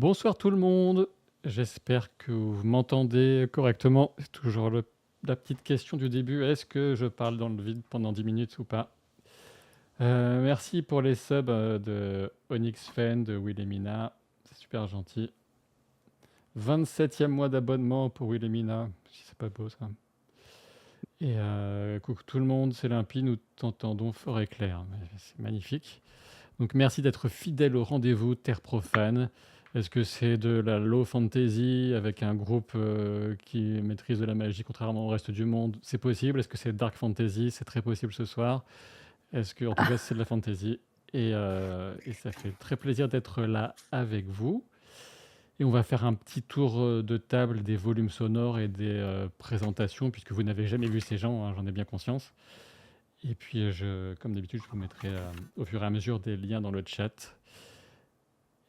Bonsoir tout le monde, j'espère que vous m'entendez correctement. C'est toujours la petite question du début, est-ce que je parle dans le vide pendant 10 minutes ou pas? Merci pour les subs de Onyx Fan, de Wilhelmina, c'est super gentil. 27e mois d'abonnement pour Wilhelmina, si c'est pas beau ça. Et coucou tout le monde, c'est Limpy, nous t'entendons fort et clair, c'est magnifique. Donc merci d'être fidèle au rendez-vous Terre Profane. Est-ce que c'est de la low fantasy avec un groupe qui maîtrise de la magie contrairement au reste du monde? C'est possible. Est-ce que c'est dark fantasy? C'est très possible ce soir. Est-ce que, en tout cas, c'est de la fantasy? Et ça fait très plaisir d'être là avec vous. Et on va faire un petit tour de table des volumes sonores et des présentations, puisque vous n'avez jamais vu ces gens, hein, j'en ai bien conscience. Et puis, comme d'habitude, je vous mettrai au fur et à mesure des liens dans le chat.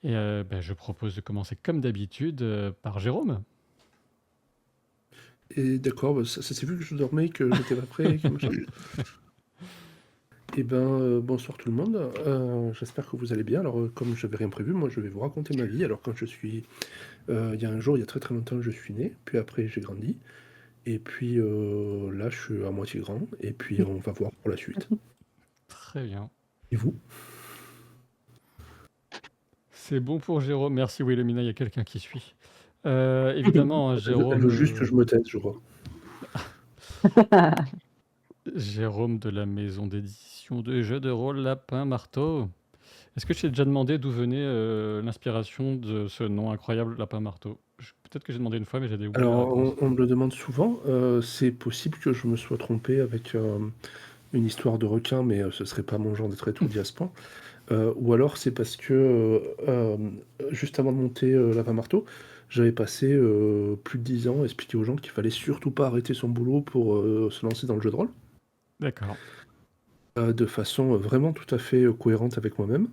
Et je propose de commencer comme d'habitude par Jérôme. Et d'accord, ça s'est vu que je dormais, que j'étais pas prêt, que machin. Bonsoir tout le monde, j'espère que vous allez bien. Alors, comme je n'avais rien prévu, moi je vais vous raconter ma vie. Alors quand je suis... il y a un jour, il y a très très longtemps, je suis né, puis après j'ai grandi, et puis là je suis à moitié grand, et puis on va voir pour la suite. Très bien. Et vous? C'est bon pour Jérôme. Merci Wilhelmina, il y a quelqu'un qui suit. Évidemment, Elle veut juste que Jérôme, je me taise, je crois. Jérôme de la maison d'édition de jeux de rôle Lapin Marteau. Est-ce que je t'ai déjà demandé d'où venait l'inspiration de ce nom incroyable Lapin Marteau? Peut-être que j'ai demandé une fois, mais j'ai oublié la Alors, réponse. on me le demande souvent, c'est possible que je me sois trompé avec une histoire de requin, mais ce serait pas mon genre d'être étourdi à ce point. Ou alors c'est parce que juste avant de monter Lava Marteau, j'avais passé plus de 10 ans à expliquer aux gens qu'il fallait surtout pas arrêter son boulot pour se lancer dans le jeu de rôle, D'accord. de façon vraiment tout à fait cohérente avec moi-même.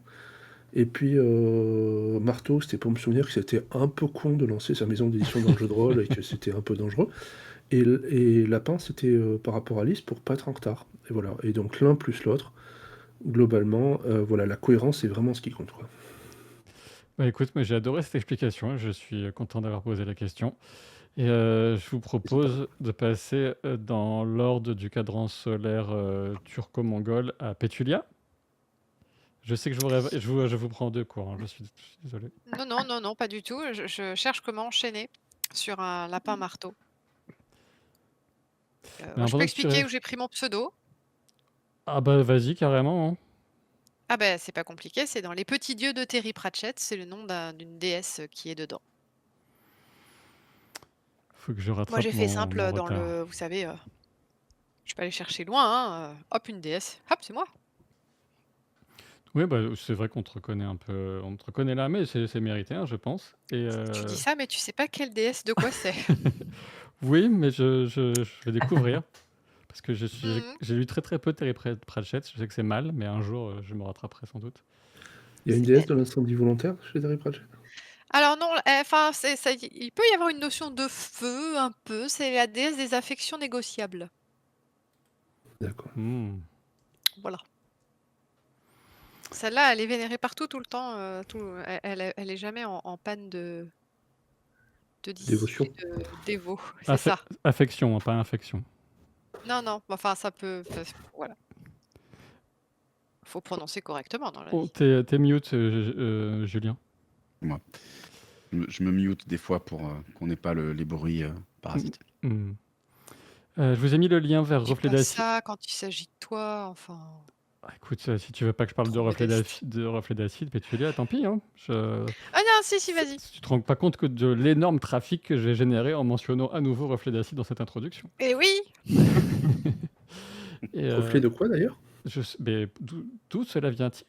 Et puis Marteau, c'était pour me souvenir que c'était un peu con de lancer sa maison d'édition dans le jeu de rôle et que c'était un peu dangereux. Et Lapin, c'était par rapport à Alice pour pas être en retard. Et voilà. Et donc l'un plus l'autre, globalement, voilà, la cohérence est vraiment ce qui compte, quoi. Bah écoute, mais j'ai adoré cette explication. Je suis content d'avoir posé la question. Et je vous propose de passer dans l'ordre du cadran solaire turco-mongol à Pétulia. Je sais que je vous prends deux cours, hein, je suis désolé. Non, non, non, non, pas du tout. Je cherche comment enchaîner sur un lapin marteau. Mais Je peux pendant que tu expliquer où réfléchis... j'ai pris mon pseudo? Ah bah vas-y, carrément, hein. Ah ben, c'est pas compliqué, c'est dans Les Petits Dieux de Terry Pratchett, c'est le nom d'une déesse qui est dedans. Faut que je Moi, rattrape j'ai fait mon simple dans retard. vous savez, je peux aller chercher loin, hein, hop, une déesse, hop, c'est moi. Oui, bah c'est vrai qu'on te reconnaît un peu, on te reconnaît là, mais c'est mérité, hein, je pense. Et Tu dis ça, mais tu sais pas quelle déesse de quoi c'est. oui, mais je vais découvrir. Parce que Mmh. j'ai lu très très peu Terry Pratchett, je sais que c'est mal, mais un jour je me rattraperai sans doute. Il y a une C'est déesse elle. de l'incendie volontaire chez Terry Pratchett? Alors non, enfin, c'est ça il peut y avoir une notion de feu un peu, c'est la déesse des affections négociables. D'accord. Hmm. Voilà. Celle-là, elle est vénérée partout, tout le temps, elle est jamais en panne de disciples Dévotion. et de dévots, c'est ça. Affection, hein, pas infection. Non, non, enfin ça peut voilà. Faut prononcer correctement dans la Oh, vie. t'es mute, Julien. Moi. Je me mute des fois pour qu'on n'ait pas les bruits parasites. Hmm. Je vous ai mis le lien vers Dis Reflet pas d'Acide. ça quand il s'agit de toi, enfin, Ah, écoute, si tu veux pas que je parle trop modeste. De Reflet d'Acide, Pétulia, tant pis. Hein. Ah non, si, vas-y. Tu te rends pas compte que de l'énorme trafic que j'ai généré en mentionnant à nouveau Reflet d'Acide dans cette introduction. Eh oui! Et Reflet de quoi d'ailleurs? mais d'où cela vient-il?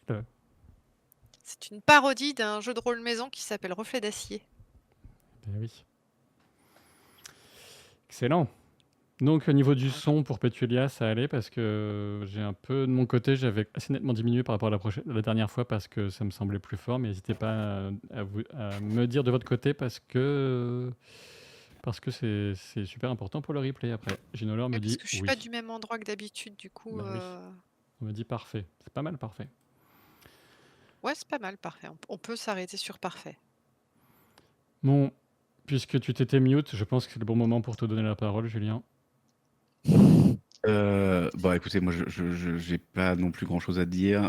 C'est une parodie d'un jeu de rôle maison qui s'appelle Reflet d'acier. Ben oui. Excellent. Donc au niveau du Voilà. son pour Pétulia, ça allait parce que j'ai un peu de mon côté, j'avais assez nettement diminué par rapport à la dernière fois parce que ça me semblait plus fort, mais n'hésitez pas à me dire de votre côté parce que c'est super important pour le replay après. Ginolor Oui, me parce dit que je suis pas oui. du même endroit que d'habitude, du coup, Bah oui. On me dit parfait. C'est pas mal parfait. ouais, c'est pas mal, parfait. On peut s'arrêter sur parfait. Bon, puisque tu t'étais mute, je pense que c'est le bon moment pour te donner la parole, Julien. Bah écoutez, moi j'ai pas non plus grand chose à dire.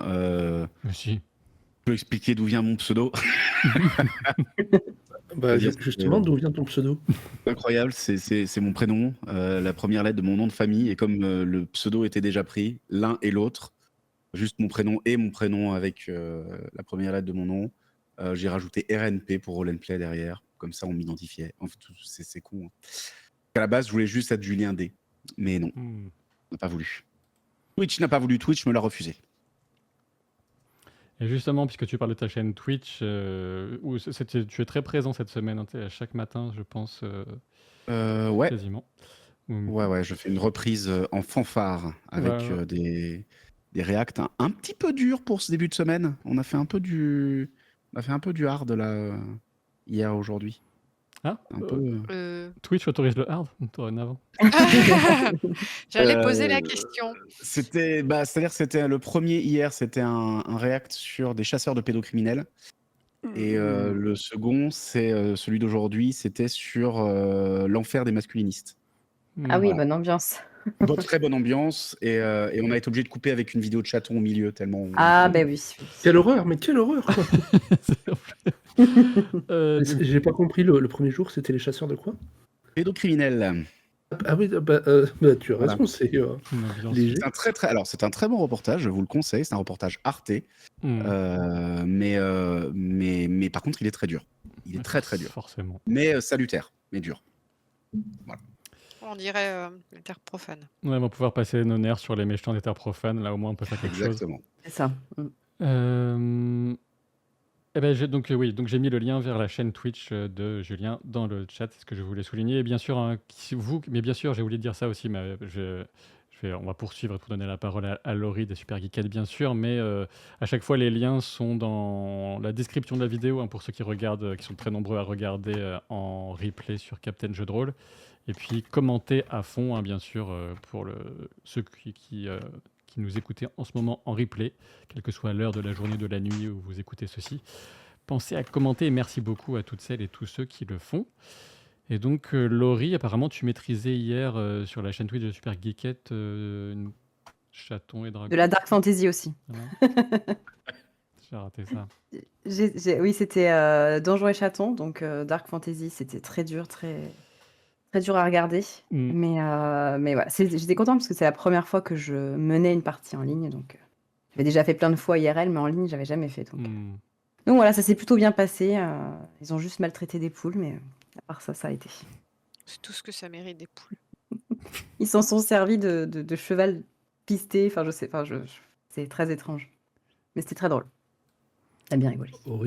Mais si. Je peux expliquer d'où vient mon pseudo. Bah, C'est-à-dire, justement, d'où vient ton pseudo? incroyable, c'est mon prénom, la première lettre de mon nom de famille, et comme le pseudo était déjà pris, l'un et l'autre, juste mon prénom et mon prénom avec la première lettre de mon nom, j'ai rajouté RNP pour Roll and Play derrière, comme ça on m'identifiait. En fait, c'est con. Hein. À la base, je voulais juste être Julien D, mais non, Hmm. on n'a pas voulu. Twitch n'a pas voulu, Twitch me l'a refusé. Et justement, puisque tu parles de ta chaîne Twitch, où tu es très présent cette semaine, hein, t'es à chaque matin, je pense, Ouais, quasiment. ouais, je fais une reprise en fanfare avec Ouais. des réacts un petit peu durs pour ce début de semaine. On a fait un peu du hard là hier, aujourd'hui. Ah, Un peu. Twitch autorise le hard dorénavant. J'allais poser la question. C'est-à-dire que c'était le premier hier, c'était un react sur des chasseurs de pédocriminels. Et le second, c'est celui d'aujourd'hui, c'était sur l'enfer des masculinistes. Ah oui, Voilà. bonne ambiance. Très bonne ambiance, et on a été obligé de couper avec une vidéo de chaton au milieu, tellement. Ah ben oui. Quelle horreur, mais quelle horreur quoi. Euh, J'ai pas compris, le premier jour, c'était les chasseurs de quoi? Pédocriminels. Ah oui, tu as raison, c'est une ambiance. léger. C'est un très bon reportage, je vous le conseille. C'est un reportage Arte, mais par contre, il est très dur. Il est très très dur. Forcément. Mais salutaire, mais dur. Voilà. On dirait les terres profanes. Ouais, on va pouvoir passer nos nerfs sur les méchants des terres profanes. Là, au moins, on peut faire quelque Exactement. C'est ça. Eh ben, donc j'ai mis le lien vers la chaîne Twitch de Julien dans le chat, c'est ce que je voulais souligner. Et bien sûr, hein, mais bien sûr, j'ai oublié de dire ça aussi, mais on va poursuivre pour donner la parole à Laurie des Super Geekettes, bien sûr, mais à chaque fois, les liens sont dans la description de la vidéo, hein, pour ceux qui regardent, qui sont très nombreux à regarder en replay sur Captain Jeu de Rôle. Et puis, commentez à fond, hein, bien sûr, pour ceux qui nous écoutez en ce moment en replay, quelle que soit l'heure de la journée, de la nuit où vous écoutez ceci. Pensez à commenter et merci beaucoup à toutes celles et tous ceux qui le font. Et donc, Laurie, apparemment, tu maîtrisais hier sur la chaîne Twitch de Super Geekette une chaton et dragon. De la Dark Fantasy aussi. J'ai raté ça. Oui, c'était Donjons et Chatons, donc Dark Fantasy, c'était très dur, très dur à regarder. Mais voilà, j'étais contente parce que c'est la première fois que je menais une partie en ligne. Donc, j'avais déjà fait plein de fois IRL, mais en ligne, j'avais jamais fait. Donc voilà, ça s'est plutôt bien passé. Ils ont juste maltraité des poules, mais à part ça, ça a été. C'est tout ce que ça mérite, des poules. Ils s'en sont servis de cheval pisté. Enfin, je sais, c'est très étrange. Mais c'était très drôle. T'as bien rigolé. Au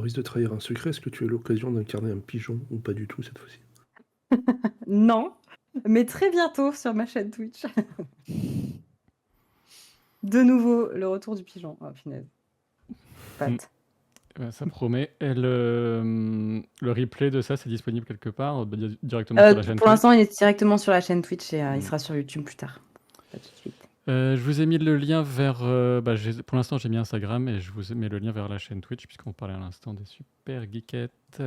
risque de trahir un secret, est-ce que tu as eu l'occasion d'incarner un pigeon ou pas du tout cette fois-ci? Non, mais très bientôt sur ma chaîne Twitch. De nouveau, le retour du pigeon. Oh, punaise. Pat. Ça promet. Et le replay de ça, c'est disponible quelque part directement sur la chaîne Pour l'instant, il est directement sur la chaîne Twitch et il sera sur YouTube plus tard. Pas tout de suite. Je vous ai mis le lien vers... pour l'instant, j'ai mis Instagram et je vous mets le lien vers la chaîne Twitch puisqu'on parlait à l'instant des Super Geekettes.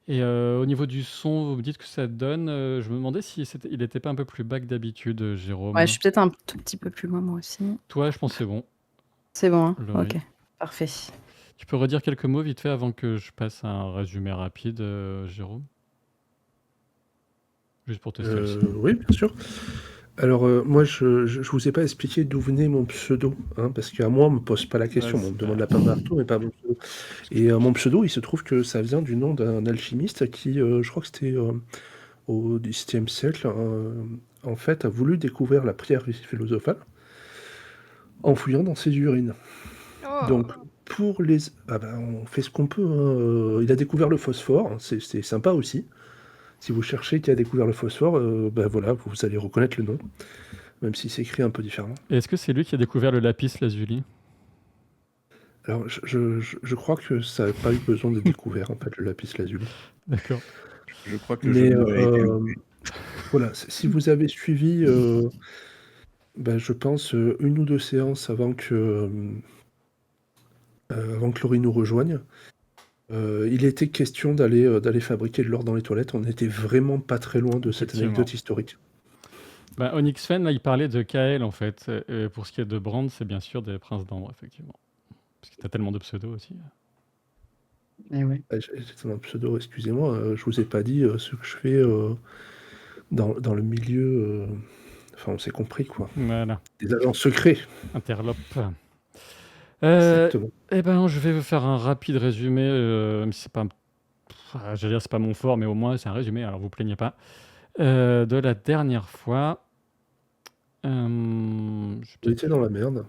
Et au niveau du son, vous me dites que ça donne. Je me demandais si il n'était pas un peu plus bas que d'habitude, Jérôme. Ouais, je suis peut-être un tout petit peu plus loin, moi aussi. Toi, je pense que c'est bon. C'est bon, hein? Laurie. Ok, parfait. Tu peux redire quelques mots vite fait avant que je passe à un résumé rapide, Jérôme? Juste pour tester le son. Oui, bien sûr. Alors, moi, je vous ai pas expliqué d'où venait mon pseudo, hein, parce qu'à moi, on me pose pas la question. Ouais, On me demande la part d'Arto, mais pas mon pseudo. Et mon pseudo, il se trouve que ça vient du nom d'un alchimiste qui, je crois que c'était au XVIIe siècle, en fait, a voulu découvrir la pierre philosophale en fouillant dans ses urines. Oh. Donc, on fait ce qu'on peut. Hein. Il a découvert le phosphore, hein, c'est sympa aussi. Si vous cherchez qui a découvert le phosphore, voilà, vous allez reconnaître le nom, même si c'est écrit un peu différemment. Et est-ce que c'est lui qui a découvert le lapis lazuli? Alors, je crois que ça n'a pas eu besoin d'être découvert, en fait, le lapis lazuli. D'accord. Je crois que le jeu voilà, si vous avez suivi, je pense, une ou deux séances avant que Laurie nous rejoigne, Il était question d'aller fabriquer de l'or dans les toilettes. On était vraiment pas très loin de cette Effectivement. anecdote historique. Bah, Onyx Fen, là, il parlait de Kael, en fait. Pour ce qui est de Brand, c'est bien sûr des princes d'ambre, effectivement. Parce que t'as tellement de pseudos aussi. Mais ouais. J'étais dans le pseudo, excusez-moi. Je vous ai pas dit ce que je fais dans le milieu. Enfin, on s'est compris, quoi. Voilà, Des agents secrets. interlope. Exactement. Eh ben, je vais vous faire un rapide résumé, même si c'est pas, j'allais dire c'est pas mon fort, mais au moins c'est un résumé, alors vous plaignez pas. De la dernière fois. On était dans la merde.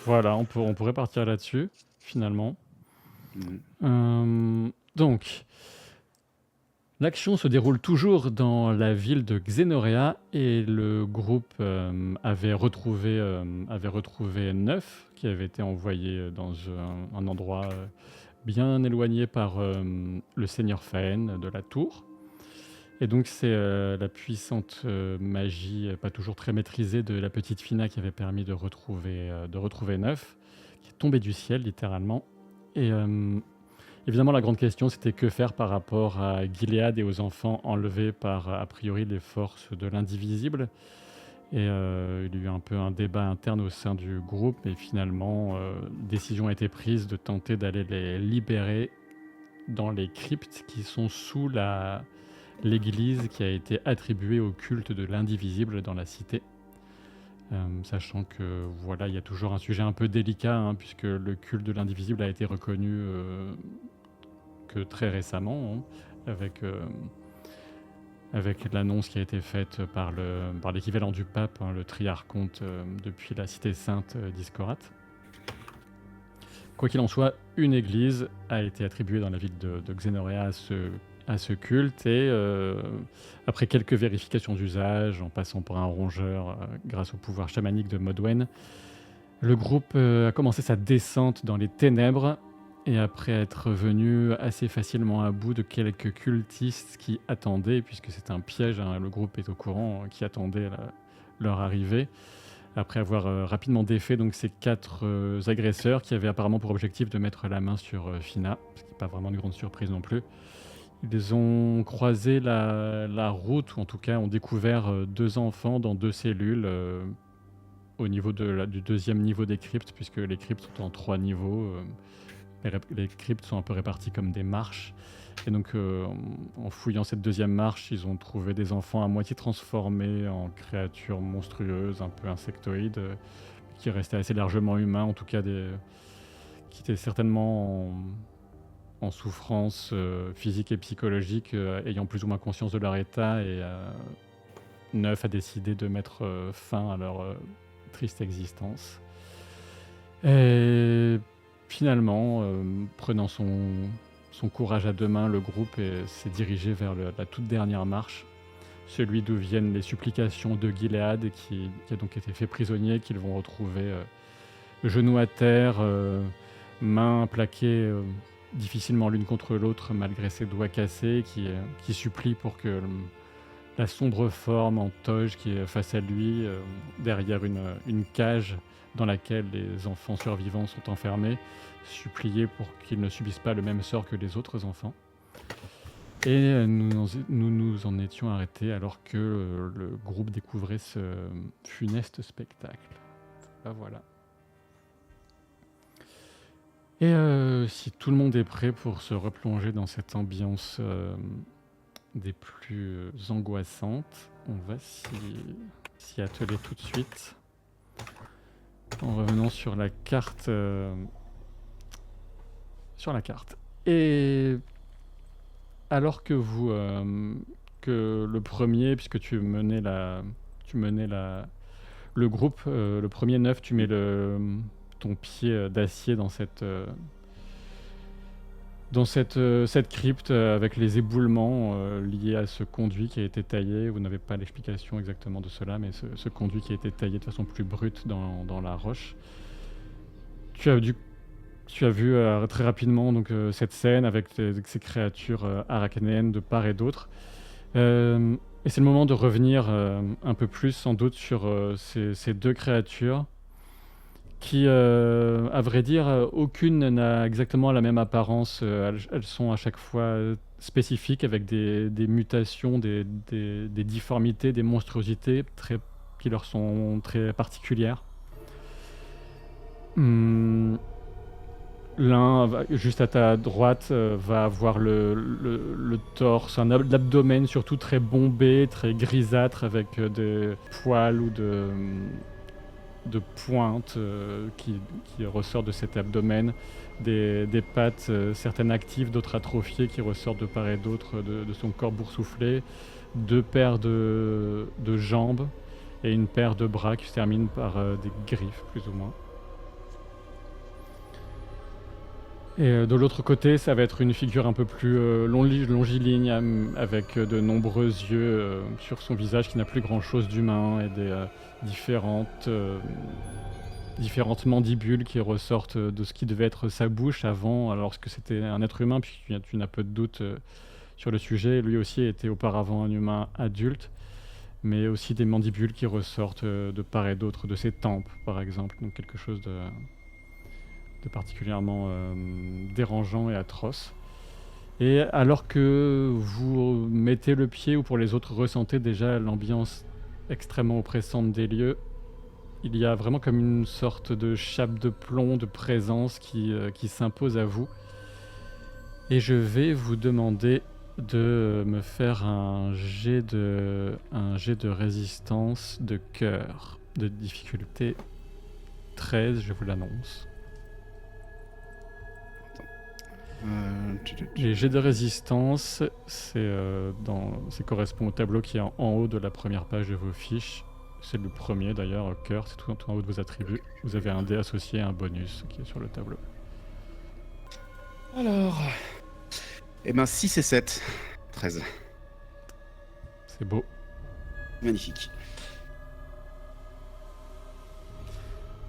Voilà, on pourrait partir là-dessus, finalement. Donc, l'action se déroule toujours dans la ville de Xenorea et le groupe avait retrouvé Neuf, qui avait été envoyé dans un endroit bien éloigné par le seigneur Faen de la tour. Et donc c'est la puissante magie, pas toujours très maîtrisée, de la petite Fina qui avait permis de retrouver Neuf, qui est tombé du ciel littéralement. Et évidemment la grande question c'était que faire par rapport à Gilead et aux enfants enlevés par a priori les forces de l'indivisible. Et il y a eu un peu un débat interne au sein du groupe et finalement décision a été prise de tenter d'aller les libérer dans les cryptes qui sont sous l'église qui a été attribuée au culte de l'indivisible dans la cité. Sachant que voilà, il y a toujours un sujet un peu délicat, hein, puisque le culte de l'indivisible a été reconnu que très récemment, hein, avec l'annonce qui a été faite par l'équivalent du pape, hein, le triarchonte, depuis la cité sainte d'Iskorat. Quoi qu'il en soit, une église a été attribuée dans la ville de Xenorea à ce culte et après quelques vérifications d'usage, en passant par un rongeur grâce au pouvoir chamanique de Modwen, le groupe a commencé sa descente dans les ténèbres et après être venu assez facilement à bout de quelques cultistes qui attendaient, puisque c'est un piège, hein, le groupe est au courant, qui attendait leur arrivée, après avoir rapidement défait donc, ces 4 agresseurs qui avaient apparemment pour objectif de mettre la main sur Fina, ce qui n'est pas vraiment une grande surprise non plus. Ils ont croisé la route, ou en tout cas ont découvert 2 enfants dans 2 cellules au niveau du deuxième niveau des cryptes, puisque les cryptes sont en 3 niveaux. Les cryptes sont un peu répartis comme des marches. Et donc, en fouillant cette deuxième marche, ils ont trouvé des enfants à moitié transformés en créatures monstrueuses, un peu insectoïdes, qui restaient assez largement humains, en tout cas qui étaient certainement en souffrance physique et psychologique, ayant plus ou moins conscience de leur état, et Neuf a décidé de mettre fin à leur triste existence. Et finalement, prenant son courage à 2 mains, le groupe s'est dirigé vers la toute dernière marche, celui d'où viennent les supplications de Gilead, qui a donc été fait prisonnier, qu'ils vont retrouver genoux à terre, mains plaquées difficilement l'une contre l'autre malgré ses doigts cassés, qui supplie pour que la sombre forme en toge qui est face à lui, derrière une cage dans laquelle les enfants survivants sont enfermés, supplier pour qu'ils ne subissent pas le même sort que les autres enfants. Et nous nous en étions arrêtés alors que le groupe découvrait ce funeste spectacle. Voilà. Et si tout le monde est prêt pour se replonger dans cette ambiance des plus angoissantes, on va s'y atteler tout de suite en revenant sur la carte. Et alors que que le premier, puisque tu menais le groupe, le premier Neuf, tu mets ton pied d'acier dans cette crypte avec les éboulements liés à ce conduit qui a été taillé. Vous n'avez pas l'explication exactement de cela, mais ce conduit qui a été taillé de façon plus brute dans la roche. Tu as vu très rapidement donc, cette scène avec ces créatures arachnéennes de part et d'autre. Et c'est le moment de revenir un peu plus sans doute sur ces 2 créatures qui, à vrai dire, aucune n'a exactement la même apparence. Elles sont à chaque fois spécifiques avec des mutations, des difformités, des monstruosités qui leur sont très particulières. L'un, juste à ta droite, va avoir le torse, l'abdomen surtout très bombé, très grisâtre, avec des poils ou de pointes qui ressortent de cet abdomen, des pattes, certaines actives, d'autres atrophiées, qui ressortent de part et d'autre de son corps boursouflé, 2 paires de jambes et une paire de bras qui se terminent par des griffes, plus ou moins. Et de l'autre côté, ça va être une figure un peu plus longiligne, avec de nombreux yeux sur son visage qui n'a plus grand-chose d'humain, et des différentes mandibules qui ressortent de ce qui devait être sa bouche avant, alors que c'était un être humain, puis tu n'as peu de doute sur le sujet. Lui aussi était auparavant un humain adulte, mais aussi des mandibules qui ressortent de part et d'autre de ses tempes, par exemple. Donc quelque chose de particulièrement dérangeant et atroce. Et alors que vous mettez le pied, ou pour les autres ressentez déjà l'ambiance extrêmement oppressante des lieux, il y a vraiment comme une sorte de chape de plomb, de présence qui s'impose à vous. Et je vais vous demander de me faire un jet de résistance de cœur, de difficulté 13, je vous l'annonce. Les jets de résistance, ça correspond au tableau qui est en haut de la première page de vos fiches. C'est le premier d'ailleurs, cœur, c'est tout en haut de vos attributs. Vous avez un dé associé et un bonus qui est sur le tableau. Alors... 6 et 7. 13. C'est beau. Magnifique.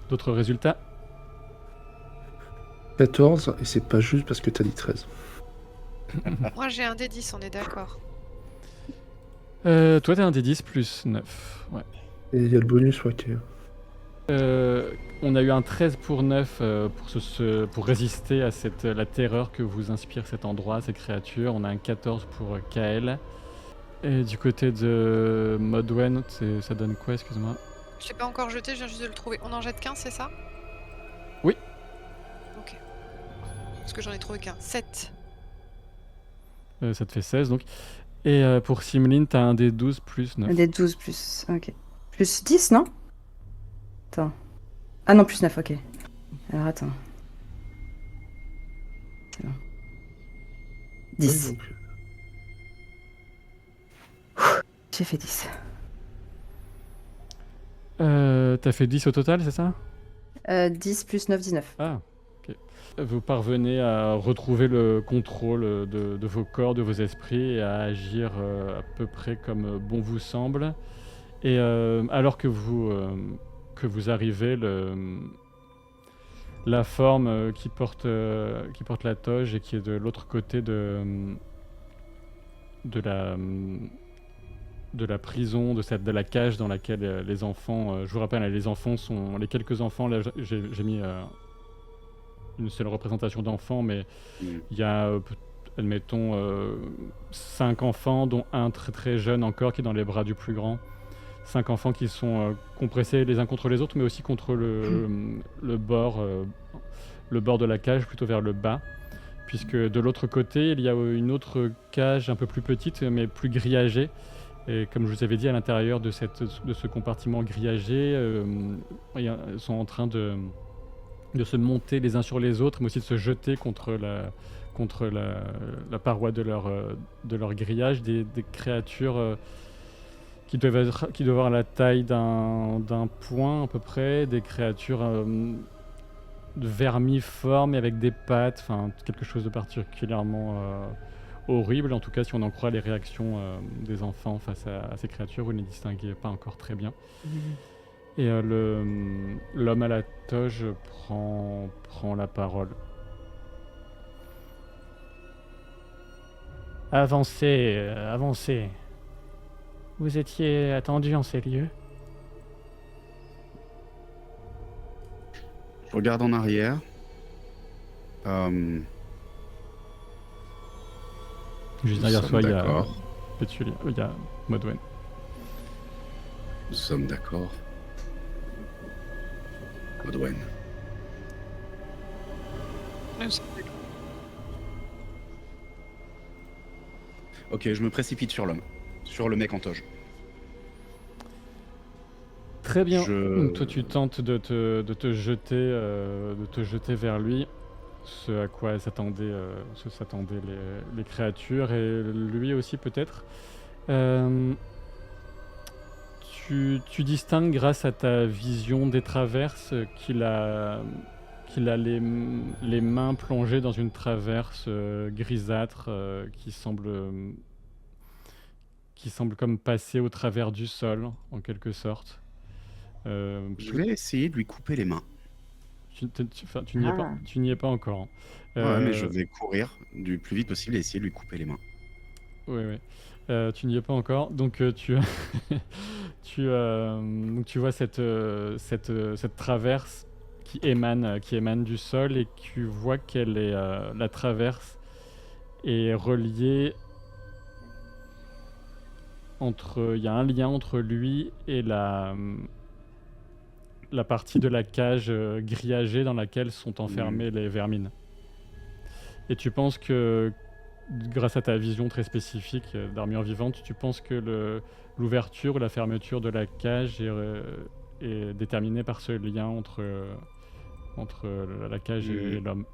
D'autres résultats ? 14, et c'est pas juste parce que t'as dit 13. Moi j'ai un D10, on est d'accord. Toi t'as un D10 plus 9. Ouais. Et il y a le bonus, ouais, qui est... On a eu un 13 pour 9 pour résister à la terreur que vous inspire cet endroit, ces créatures. On a un 14 pour Kael. Et du côté de Modwen, ça donne quoi, excuse-moi ? Je l'ai pas encore jeté, je viens juste de le trouver. On en jette qu'un, c'est ça ? Oui. Ok. Parce que j'en ai trouvé qu'un. 7. Ça te fait 16 donc. Et pour Simline, t'as un D12 plus 9. Un D12 plus... Ok. Plus 10, non ? Attends. Ah non, plus 9, ok. Alors attends. C'est bon. 10. Ouais, donc... J'ai fait 10. T'as fait 10 au total, c'est ça ? 10 plus 9, 19. Ah, ok. Vous parvenez à retrouver le contrôle de vos corps, de vos esprits, et à agir à peu près comme bon vous semble. Et alors que vous arrivez, la forme qui porte la toge et qui est de l'autre côté de la prison, de la cage dans laquelle les enfants... je vous rappelle, les enfants sont... Les quelques enfants, là j'ai mis une seule représentation d'enfants, mais il y a, admettons, 5 enfants, dont un très très jeune encore, qui est dans les bras du plus grand. 5 enfants qui sont compressés les uns contre les autres, mais aussi contre le bord de la cage, plutôt vers le bas. Puisque de l'autre côté, il y a une autre cage un peu plus petite, mais plus grillagée. Et comme je vous avais dit, à l'intérieur de ce compartiment grillagé, ils sont en train de se monter les uns sur les autres, mais aussi de se jeter contre la paroi de leur grillage, des créatures qui doivent avoir la taille d'un poing à peu près, des créatures vermiformes et avec des pattes, enfin quelque chose de particulièrement horrible. En tout cas, si on en croit les réactions des enfants face à ces créatures, vous ne les distinguez pas encore très bien. Et l'homme à la toge prend la parole. Avancez, avancez. Vous étiez attendu en ces lieux ? Je regarde en arrière. Juste Nous derrière sommes toi, il y a d'accord. Pétulia, il y a Modwen. Nous sommes d'accord. Modwen. Ok, je me précipite sur l'homme. Sur le mec en toge. Très bien. Je... Toi, tu tentes de te jeter vers lui, ce à quoi s'attendaient les créatures, et lui aussi peut-être. Tu distingues grâce à ta vision des traverses qu'il a les mains plongées dans une traverse grisâtre qui semble comme passer au travers du sol, en quelque sorte. Je vais essayer de lui couper les mains. Tu n'y es pas encore. Hein. Ouais, mais je vais courir du plus vite possible et essayer de lui couper les mains. Oui. Tu n'y es pas encore. Donc tu vois cette traverse qui émane du sol, et tu vois qu'elle est la traverse est reliée il y a un lien entre lui et la partie de la cage grillagée dans laquelle sont enfermées les vermines. Et tu penses que, grâce à ta vision très spécifique d'armure vivante, tu penses que l'ouverture ou la fermeture de la cage est déterminée par ce lien entre la cage et l'homme.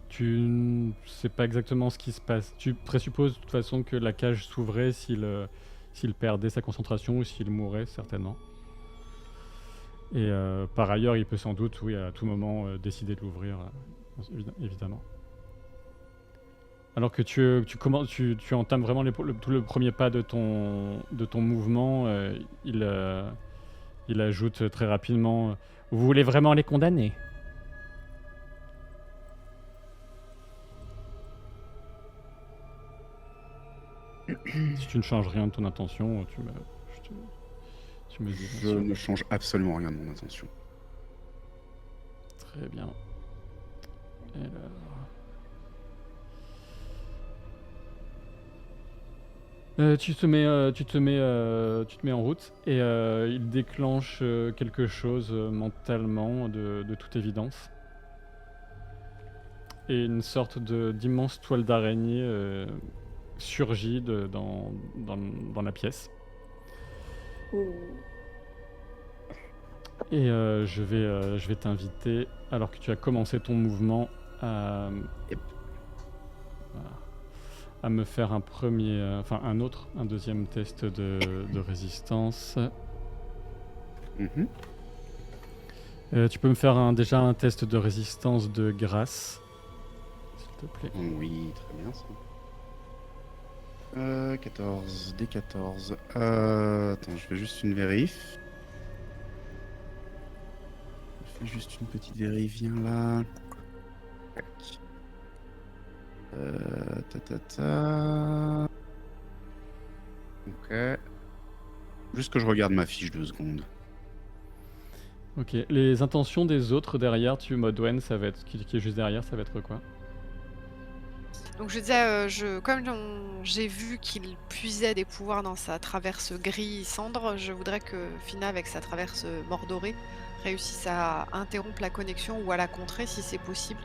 Tu ne sais pas exactement ce qui se passe. Tu présupposes de toute façon que la cage s'ouvrait s'il perdait sa concentration ou s'il mourait, certainement. Et par ailleurs, il peut sans doute, oui, à tout moment, décider de l'ouvrir, évidemment. Alors que tu entames vraiment tout le premier pas de ton mouvement, il ajoute très rapidement « Vous voulez vraiment les condamner ?» Si tu ne changes rien de ton intention, tu me dis. Je ne change absolument rien de mon intention. Très bien. Tu te mets en route, et il déclenche quelque chose mentalement, de toute évidence. Et une sorte d'immense toile d'araignée surgit dans la pièce. Et je vais t'inviter, alors que tu as commencé ton mouvement, à me faire un deuxième test de résistance. Tu peux me faire déjà un test de résistance de grâce, s'il te plaît. Oui, très bien ça. 14, D14. Attends, je fais juste une vérif. Je fais juste une petite vérif, viens là. Ok. Juste que je regarde ma fiche 2 secondes. Ok. Les intentions des autres derrière, Modwen, ça va être qui est juste derrière, ça va être quoi? Donc je disais, comme j'ai vu qu'il puisait des pouvoirs dans sa traverse gris cendre, je voudrais que Fina, avec sa traverse mordorée, réussisse à interrompre la connexion ou à la contrer si c'est possible.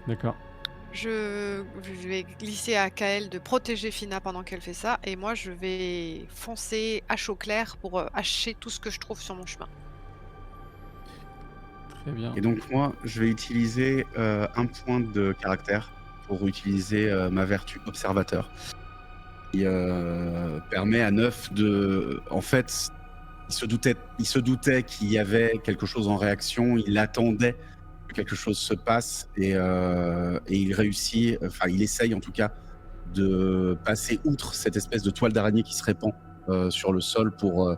D'accord. Je vais glisser à Kael de protéger Fina pendant qu'elle fait ça, et moi je vais foncer hache au clair pour hacher tout ce que je trouve sur mon chemin. Très bien. Et donc moi, je vais utiliser un point de caractère pour utiliser ma vertu observateur, qui permet à Neuf de... En fait, il se doutait qu'il y avait quelque chose en réaction, il attendait que quelque chose se passe, et il réussit, enfin il essaye en tout cas, de passer outre cette espèce de toile d'araignée qui se répand sur le sol pour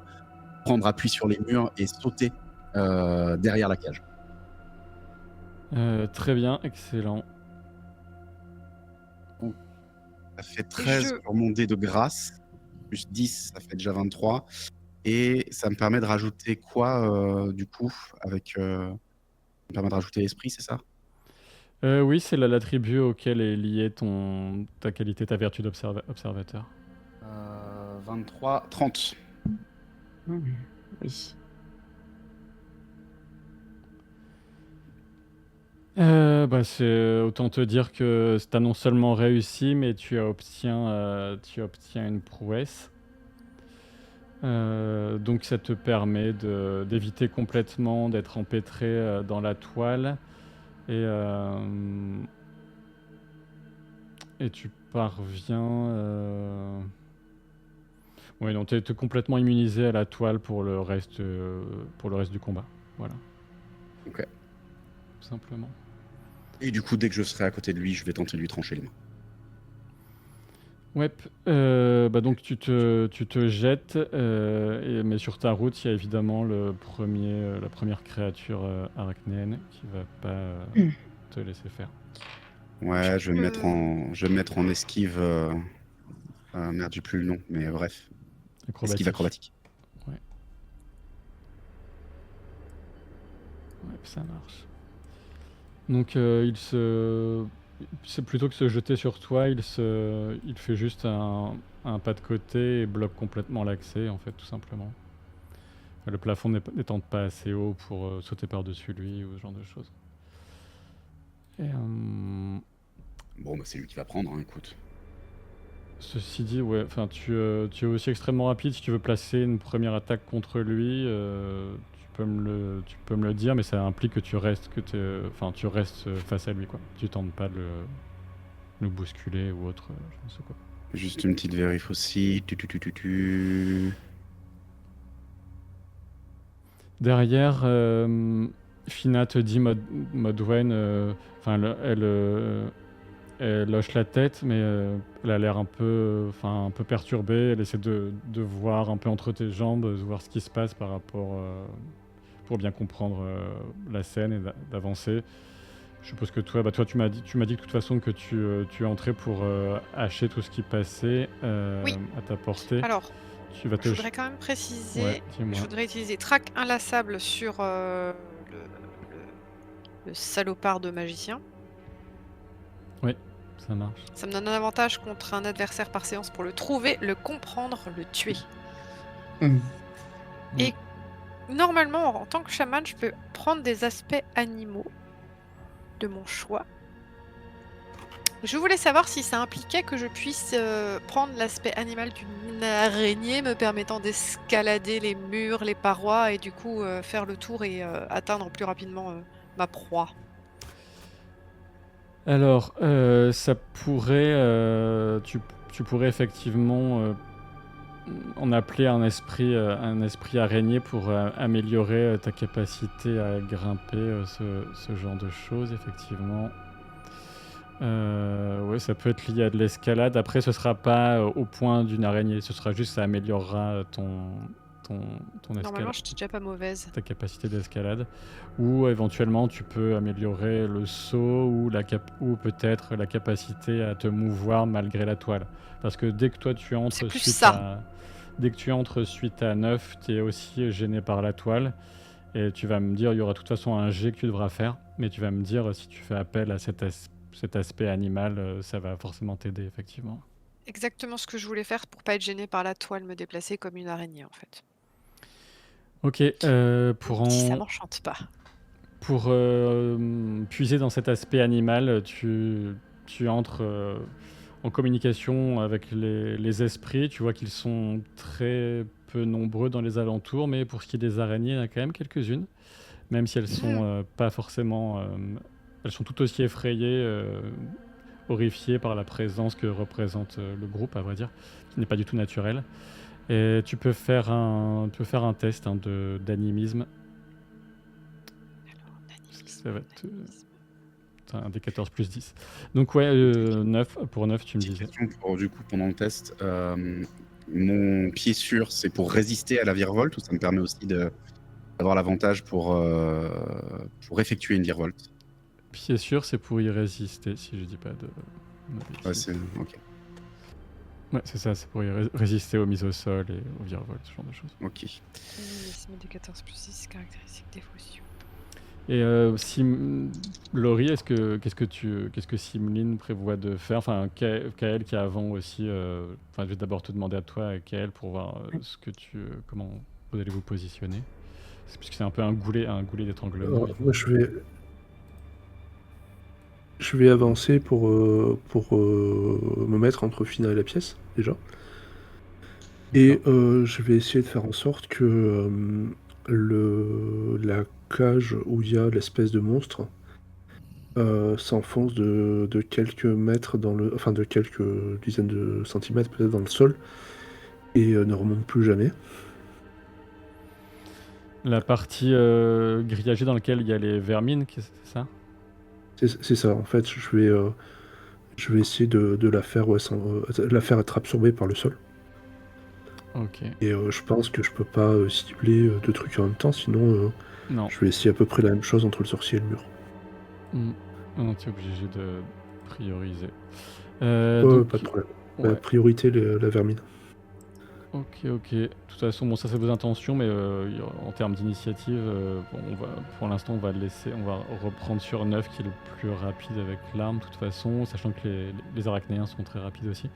prendre appui sur les murs et sauter derrière la cage. Très bien, excellent. Ça fait 13 sur mon dé de grâce, plus 10, ça fait déjà 23. Et ça me permet de rajouter quoi, du coup, avec, ça me permet de rajouter esprit, c'est ça? Oui, c'est l'attribut auquel est lié ta qualité, ta vertu d'observateur. 23, 30. Oui. Autant te dire que tu as non seulement réussi, mais tu obtiens une prouesse. Donc ça te permet d'éviter complètement d'être empêtré dans la toile. Et tu parviens... Oui, donc tu es complètement immunisé à la toile pour le reste du combat. Voilà. Ok. Tout simplement. Et du coup, dès que je serai à côté de lui, je vais tenter de lui trancher les mains. Ouais, donc tu te jettes, mais sur ta route, il y a évidemment la première créature arachnéenne qui va pas te laisser faire. Ouais, je vais me mettre en esquive. Merde, j'ai plus le nom, mais bref. Esquive acrobatique. Ouais, ça marche. Donc c'est plutôt que se jeter sur toi, il fait juste un pas de côté et bloque complètement l'accès, en fait, tout simplement. Le plafond n'étant pas assez haut pour sauter par-dessus lui ou ce genre de choses. Et, bon, c'est lui qui va prendre, hein, écoute. Ceci dit, ouais, tu es aussi extrêmement rapide. Si tu veux placer une première attaque contre lui, tu peux me le dire, mais ça implique que tu restes face à lui, quoi. Tu tentes pas de le bousculer ou autre, je ne sais quoi. Juste une petite vérif aussi. Derrière, Fina te dit, Modwen, elle hoche la tête, mais elle a l'air un peu perturbée. Elle essaie de voir un peu entre tes jambes, de voir ce qui se passe par rapport, pour bien comprendre la scène et d'avancer. Je suppose que toi, tu m'as dit que de toute façon que tu es entré pour hacher tout ce qui passait Oui. à ta portée. Alors, je voudrais quand même préciser, Ouais, dis-moi. je voudrais utiliser trac inlassable sur le salopard de magicien. Oui, ça marche. Ça me donne un avantage contre un adversaire par séance pour le trouver, le comprendre, le tuer. Et normalement, en tant que chaman, je peux prendre des aspects animaux de mon choix. Je voulais savoir si ça impliquait que je puisse prendre l'aspect animal d'une araignée me permettant d'escalader les murs, les parois et du coup faire le tour et atteindre plus rapidement ma proie. Alors, ça pourrait... tu pourrais effectivement en appeler un esprit araignée pour améliorer ta capacité à grimper, ce genre de choses, effectivement. Ouais, ça peut être lié à de l'escalade. Après, ce sera pas au point d'une araignée. Ce sera juste, ça améliorera ton escalade. Normalement, je suis déjà pas mauvaise. Ta capacité d'escalade. Ou éventuellement, tu peux améliorer le saut ou peut-être la capacité à te mouvoir malgré la toile. Parce que dès que toi, tu entres suite à 9, tu es aussi gêné par la toile. Et tu vas me dire, il y aura de toute façon un jet que tu devras faire. Mais tu vas me dire, si tu fais appel à cet aspect animal, ça va forcément t'aider, effectivement. Exactement ce que je voulais faire pour pas être gêné par la toile, me déplacer comme une araignée, en fait. Ok, Si ça m'enchante pas. Pour puiser dans cet aspect animal, tu entres en communication avec les esprits. Tu vois qu'ils sont très peu nombreux dans les alentours, mais pour ce qui est des araignées, il y en a quand même quelques-unes, même si elles sont pas forcément... elles sont tout aussi effrayées, horrifiées par la présence que représente le groupe, à vrai dire, qui n'est pas du tout naturel. Et tu peux faire un test d'animisme. Ça va être un des 14 plus 10. Donc ouais, 9, pour 9, tu me disais. Du coup, pendant le test, mon pied sûr, c'est pour résister à la virevolte, ou ça me permet aussi d'avoir l'avantage pour effectuer une virevolte? Pied sûr, c'est pour y résister, si je dis pas de... Ouais, c'est... Ok. Ouais, c'est ça, c'est pour résister aux mises au sol et aux virevolts, ce genre de choses. Ok. Mimétisme de 14 plus 6, caractéristique dévotion. Et Laurie, qu'est-ce que Simline prévoit de faire? Enfin, Kael qui a avant aussi. Enfin, je vais d'abord te demander à toi, Kael, pour voir ce que comment vous allez vous positionner. Puisque c'est un peu un goulet d'étranglement. Moi, je vais avancer pour me mettre entre Fina et la pièce, déjà. Et je vais essayer de faire en sorte que la cage où il y a l'espèce de monstre s'enfonce de quelques mètres enfin de quelques dizaines de centimètres peut-être dans le sol et ne remonte plus jamais. La partie grillagée dans laquelle il y a les vermines, c'est ça? C'est ça, en fait, je vais essayer de la faire, la faire être absorbée par le sol. Ok. Et je pense que je peux pas cibler deux trucs en même temps, sinon Non. je vais essayer à peu près la même chose entre le sorcier et le mur. Non, tu es obligé de prioriser. Donc... Pas de problème. Ouais. Priorité, la vermine. Ok. De toute façon, bon, ça c'est vos intentions, mais en termes d'initiative, pour l'instant, on va reprendre sur 9 qui est le plus rapide avec l'arme, de toute façon, sachant que les arachnéens sont très rapides aussi.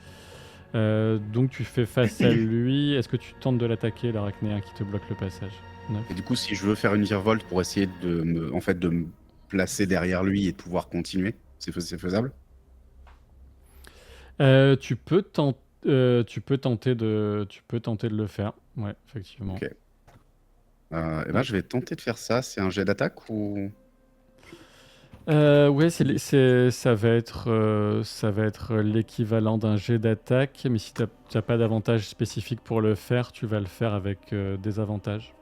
Donc tu fais face à lui. Est-ce que tu tentes de l'attaquer, l'arachnéen qui te bloque le passage? 9. Et du coup, si je veux faire une virevolte pour essayer de me placer derrière lui et de pouvoir continuer, c'est faisable? Tu peux tenter de le faire. Ouais, effectivement. Ok. Et ben, je vais tenter de faire ça. C'est un jet d'attaque ou... Ouais, ça va être l'équivalent d'un jet d'attaque, mais si tu n'as pas d'avantage spécifique pour le faire, tu vas le faire avec des avantages.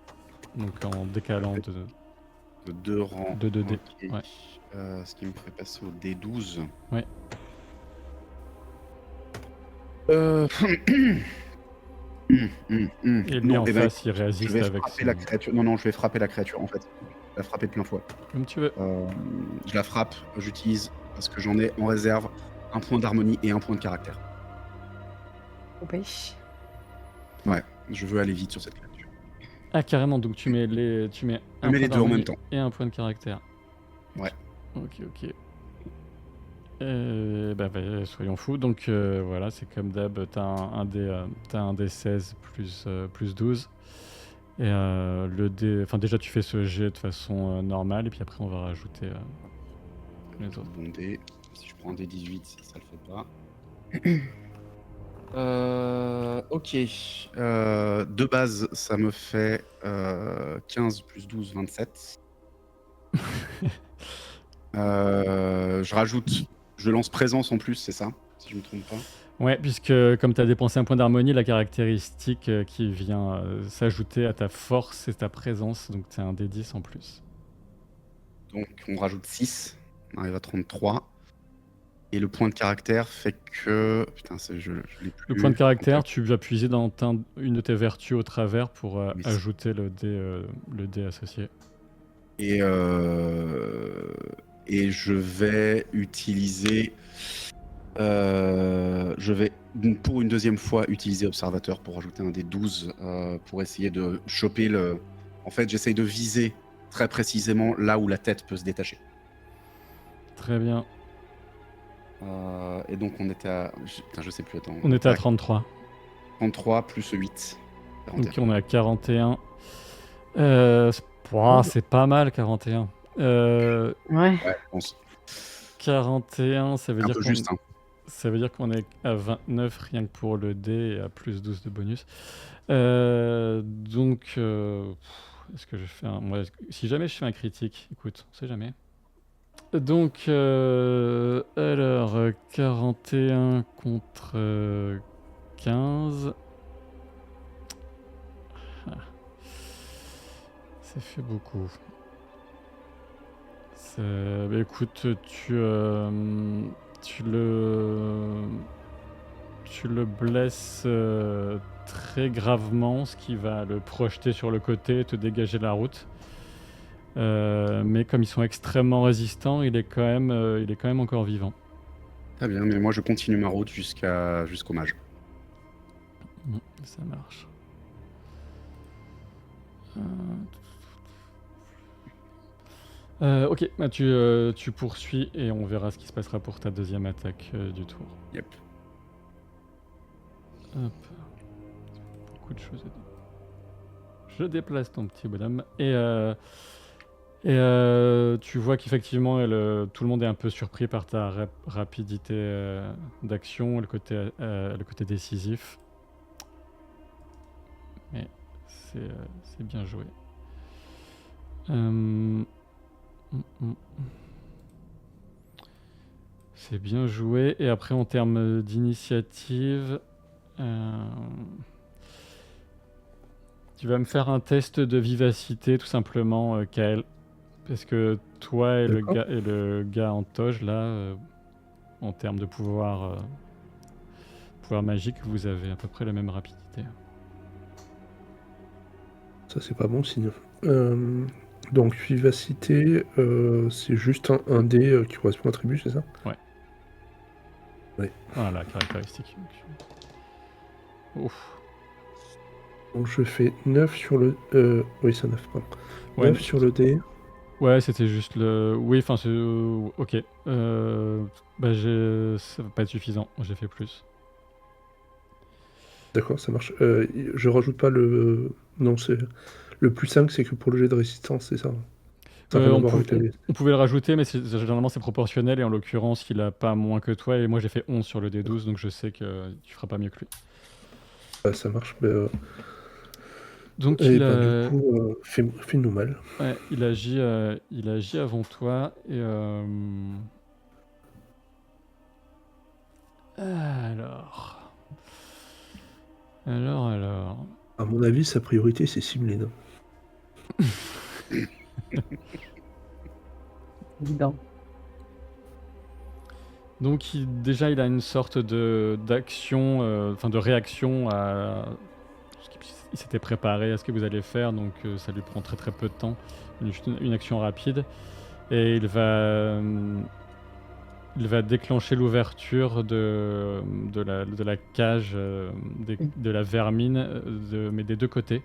Donc en décalant de 2 rangs. De 2 dés. Okay. Ouais. Ce qui me fait passer au D12. Ouais. Et lui en face, il réagit avec la créature. Non, je vais frapper la créature en fait. La frapper de plein fouet. Comme tu veux. Je la frappe, j'utilise, parce que j'en ai en réserve, un point d'harmonie et un point de caractère. Oui. Ouais, je veux aller vite sur cette créature. Ah, carrément, donc tu mets les deux en même temps. Et un point de caractère. Ouais. Ok. Soyons fous. Donc voilà, c'est comme d'hab, t'as un D16 plus 12. Et le dé, enfin déjà tu fais ce jet de façon normale et puis après on va rajouter les autres. Bon dé, si je prends un D18, ça le fait pas. Ok. De base, ça me fait 15 plus 12, 27. Je lance présence en plus, c'est ça? Si je me trompe pas. Ouais, puisque comme tu as dépensé un point d'harmonie, la caractéristique qui vient s'ajouter à ta force et ta présence, donc tu as un D10 en plus. Donc on rajoute 6, on arrive à 33. Et le point de caractère fait que... Putain, je l'ai plus. Le point de caractère, tu vas puiser dans une de tes vertus au travers pour ajouter le dé associé. Et je vais utiliser... je vais pour une deuxième fois utiliser observateur pour ajouter un des 12 pour essayer de choper le... En fait, j'essaye de viser très précisément là où la tête peut se détacher. Très bien. Et donc on était à... Putain, je sais plus, attends. On était à 33. 33 plus 8. 41. Donc on est à 41. C'est pas mal 41. Ouais, je pense. 41, ça veut dire juste, hein. Ça veut dire qu'on est à 29 rien que pour le dé et à plus 12 de bonus. Donc, est-ce que je fais si jamais je fais un critique, écoute, on sait jamais. Donc, alors, 41 contre 15. Ça fait beaucoup. Écoute, tu le blesses très gravement, ce qui va le projeter sur le côté et te dégager la route. Mais comme ils sont extrêmement résistants, il est quand même encore vivant. Très bien, mais moi je continue ma route jusqu'au mage. Ça marche. Ok, bah tu poursuis et on verra ce qui se passera pour ta deuxième attaque du tour. Yep. Hop. Beaucoup de choses à dire. Je déplace ton petit bonhomme et tu vois qu'effectivement tout le monde est un peu surpris par ta rapidité d'action, le côté décisif. Mais c'est bien joué. C'est bien joué. Et après, en termes d'initiative, tu vas me faire un test de vivacité, tout simplement, Kael. Parce que toi et le gars en toge, là, en termes de pouvoir magique, vous avez à peu près la même rapidité. Ça, c'est pas bon signe. Donc, vivacité, c'est juste un dé qui correspond à attribut, c'est ça? Ouais. Voilà, caractéristique. Ouf. Donc, je fais 9 sur le... oui, c'est 9, pardon. Ouais, 9 sur le dé. Ouais, c'était juste le... Oui, enfin, c'est... ok. Bah, ça va pas être suffisant. J'ai fait plus. D'accord, ça marche. Je rajoute pas le... Non, c'est... Le plus 5, c'est que pour le jet de résistance, c'est ça? On pouvait le rajouter, mais généralement c'est proportionnel, et en l'occurrence, il a pas moins que toi, et moi j'ai fait 11 sur le D12, donc je sais que tu feras pas mieux que lui. Ça marche. Donc du coup, fais-nous mal. Ouais, il agit avant toi, et... Alors... À mon avis, sa priorité, c'est Simline. Évident. Donc déjà, il a une sorte d'action, de réaction à... Il s'était préparé à ce que vous allez faire, donc ça lui prend très très peu de temps. Une action rapide. Et il va déclencher l'ouverture de la cage de la vermine, mais des deux côtés.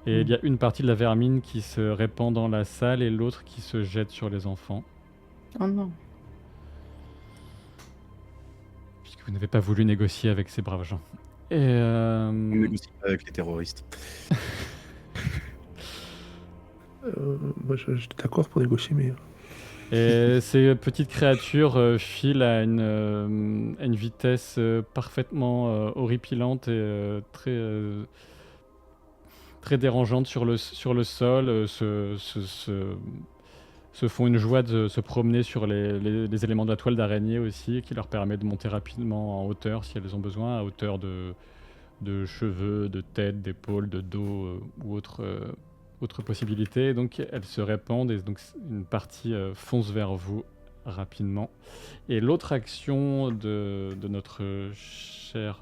Et il y a une partie de la vermine qui se répand dans la salle et l'autre qui se jette sur les enfants. Oh non. Puisque vous n'avez pas voulu négocier avec ces braves gens. Et On négocie pas avec les terroristes. Moi, j'étais d'accord pour négocier, mais... Et ces petites créatures filent à une vitesse parfaitement horripilante et très dérangeante sur le sol, se font une joie de se promener sur les éléments de la toile d'araignée aussi, qui leur permet de monter rapidement en hauteur si elles ont besoin, à hauteur de cheveux, de tête, d'épaules, de dos ou autre possibilité. Donc elles se répandent et donc une partie fonce vers vous rapidement. Et l'autre action de notre cher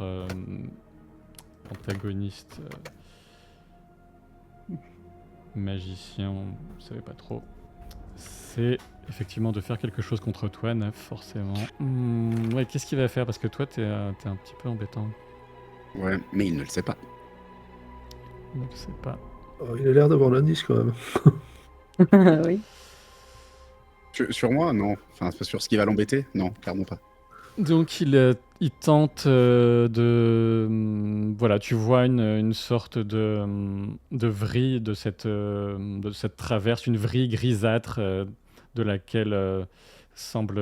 antagoniste magicien, vous savez pas trop, c'est effectivement de faire quelque chose contre toi, Naf, forcément. Ouais, qu'est-ce qu'il va faire? Parce que toi, t'es un petit peu embêtant. Ouais, mais il ne le sait pas. Il ne le sait pas. Oh, il a l'air d'avoir l'indice quand même. Oui. Sur moi, non. Enfin, sur ce qui va l'embêter, non, clairement pas. Donc il tente de... Voilà, tu vois une sorte de vrille de cette traverse, une vrille grisâtre de laquelle semble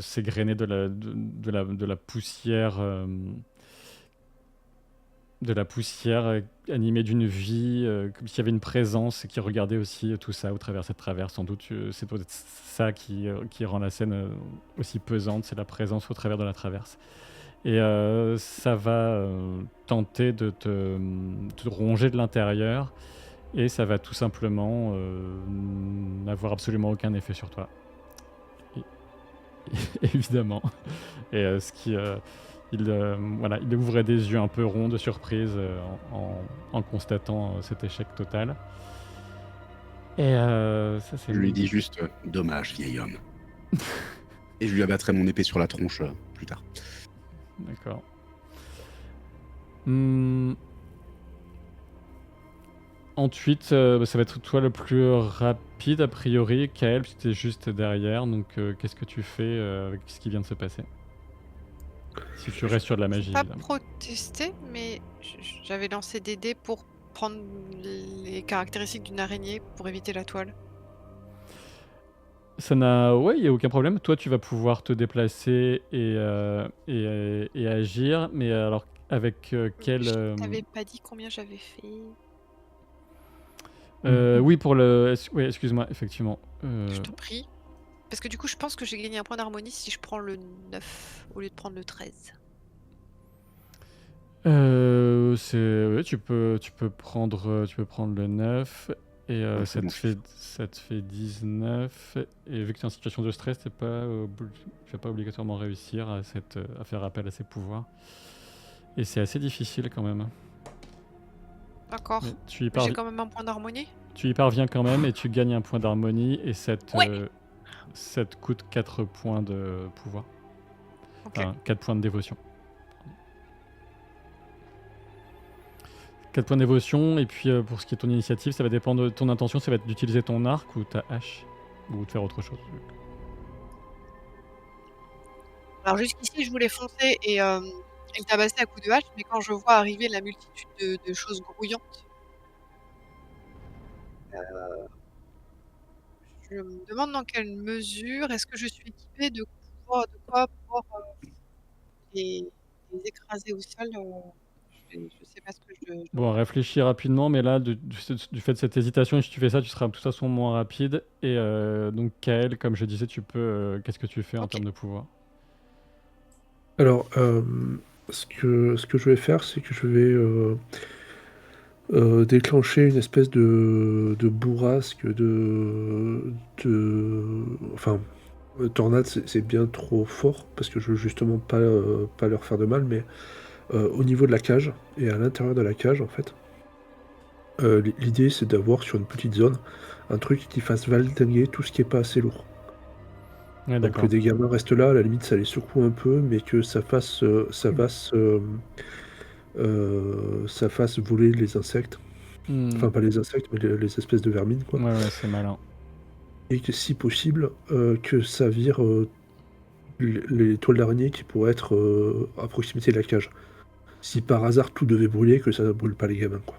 s'égrener de la poussière... de la poussière animée d'une vie, comme s'il y avait une présence qui regardait aussi tout ça au travers de cette traverse. Sans doute, c'est peut-être ça qui rend la scène aussi pesante, c'est la présence au travers de la traverse. Et ça va tenter de te ronger de l'intérieur, et ça va tout simplement n'avoir absolument aucun effet sur toi. Évidemment. Et ce qui... Il ouvrait des yeux un peu ronds de surprise en constatant cet échec total. Et ça, c'est... Je lui dis juste dommage, vieil homme. Et je lui abattrai mon épée sur la tronche plus tard. D'accord. Hmm. Ensuite, ça va être toi le plus rapide a priori. Kael, tu es juste derrière. Donc, qu'est-ce que tu fais avec ce qui vient de se passer? Si tu restes sur de la Je magie, peux pas évidemment. protester, mais j'avais lancé des dés pour prendre les caractéristiques d'une araignée pour éviter la toile. Ça n'a... Ouais, il n'y a aucun problème. Toi, tu vas pouvoir te déplacer et agir. Mais alors, avec quel... Je t'avais pas dit combien j'avais fait. Oui, pour le... Oui, excuse-moi, effectivement. Je t'en prie. Parce que du coup, je pense que j'ai gagné un point d'harmonie si je prends le 9 au lieu de prendre le 13. Ouais, tu peux prendre le 9 et Ouais, ça c'est te fait 19. Et vu que tu es en situation de stress, tu vas pas obligatoirement réussir à faire appel à ces pouvoirs. Et c'est assez difficile quand même. D'accord. Mais tu y Mais j'ai quand même un point d'harmonie. tu y parviens quand même et tu gagnes un point d'harmonie et ça te coûte 4 points de pouvoir. Ok. Enfin, 4 points de dévotion. 4 points de dévotion, et puis pour ce qui est ton initiative, ça va dépendre de ton intention, ça va être d'utiliser ton arc ou ta hache, ou de faire autre chose. Alors jusqu'ici, je voulais foncer et le tabasser à coups de hache, mais quand je vois arriver la multitude de choses grouillantes, je me demande dans quelle mesure est-ce que je suis équipée de quoi pouvoir les écraser au sol. Je sais pas ce que je Bon, réfléchis rapidement, mais là, du fait de cette hésitation, si tu fais ça, tu seras de toute façon moins rapide. Et donc, Kael, comme je disais, qu'est-ce que tu fais en Ok. termes de pouvoir? Alors, ce que je vais faire, c'est que je vais déclencher une espèce de bourrasque enfin, tornade, c'est bien trop fort, parce que je veux justement pas leur faire de mal, mais au niveau de la cage, et à l'intérieur de la cage, en fait, l'idée, c'est d'avoir sur une petite zone, un truc qui fasse valdinguer tout ce qui est pas assez lourd. Ouais, Donc d'accord. des gamins restent là, à la limite ça les secoue un peu, mais que ça fasse voler les insectes. Enfin pas les insectes, mais les espèces de vermines, quoi. Ouais, c'est malin. Et que si possible, que ça vire les toiles d'araignée qui pourraient être à proximité de la cage. Si par hasard tout devait brûler, que ça ne brûle pas les gamins, quoi.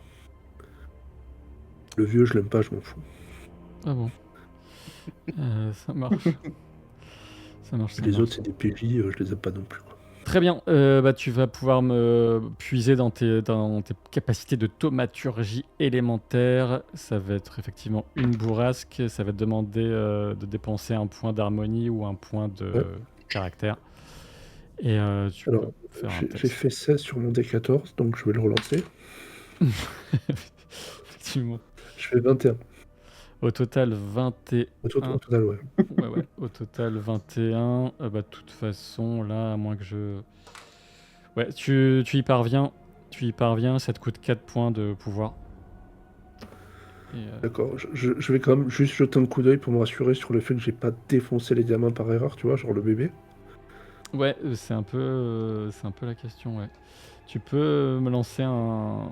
Le vieux, je l'aime pas, je m'en fous. Ah bon. Ça marche. Les autres, c'est des PJ, je les aime pas non plus, quoi. Très bien, tu vas pouvoir me puiser dans tes capacités de thaumaturgie élémentaire. Ça va être effectivement une bourrasque. Ça va te demander de dépenser un point d'harmonie ou un point de caractère. Et tu peux faire un test. J'ai fait 16 sur mon D14, donc je vais le relancer. Effectivement. Je fais 21. Au total, 21. Au total, ouais. Ouais. Au total, 21. De toute façon, là, à moins que je... Ouais, tu y parviens. Ça te coûte 4 points de pouvoir. D'accord, je vais quand même juste jeter un coup d'œil pour me rassurer sur le fait que j'ai pas défoncé les diamants par erreur, tu vois, genre le bébé. Ouais, c'est un peu la question, ouais. Tu peux me lancer un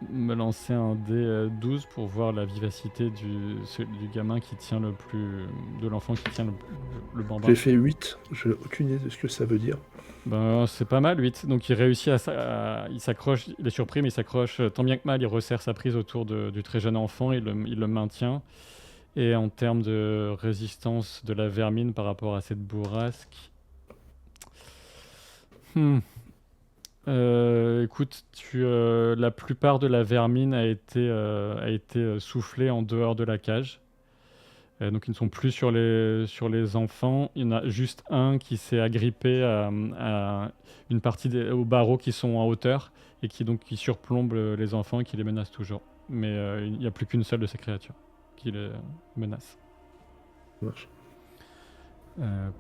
D12 pour voir la vivacité du gamin qui tient de l'enfant qui tient le bambin. J'ai fait 8, j'ai aucune idée de ce que ça veut dire. C'est pas mal, 8. Donc il réussit il s'accroche, il est surpris, mais il s'accroche tant bien que mal, il resserre sa prise autour du très jeune enfant, il le maintient. Et en termes de résistance de la vermine par rapport à cette bourrasque... écoute, la plupart de la vermine a été soufflée en dehors de la cage. Donc ils ne sont plus sur les enfants. Il y en a juste un qui s'est agrippé à une partie aux barreaux qui sont en hauteur et qui surplombe les enfants et qui les menace toujours. Mais il n'y a plus qu'une seule de ces créatures qui les menace. Ça marche.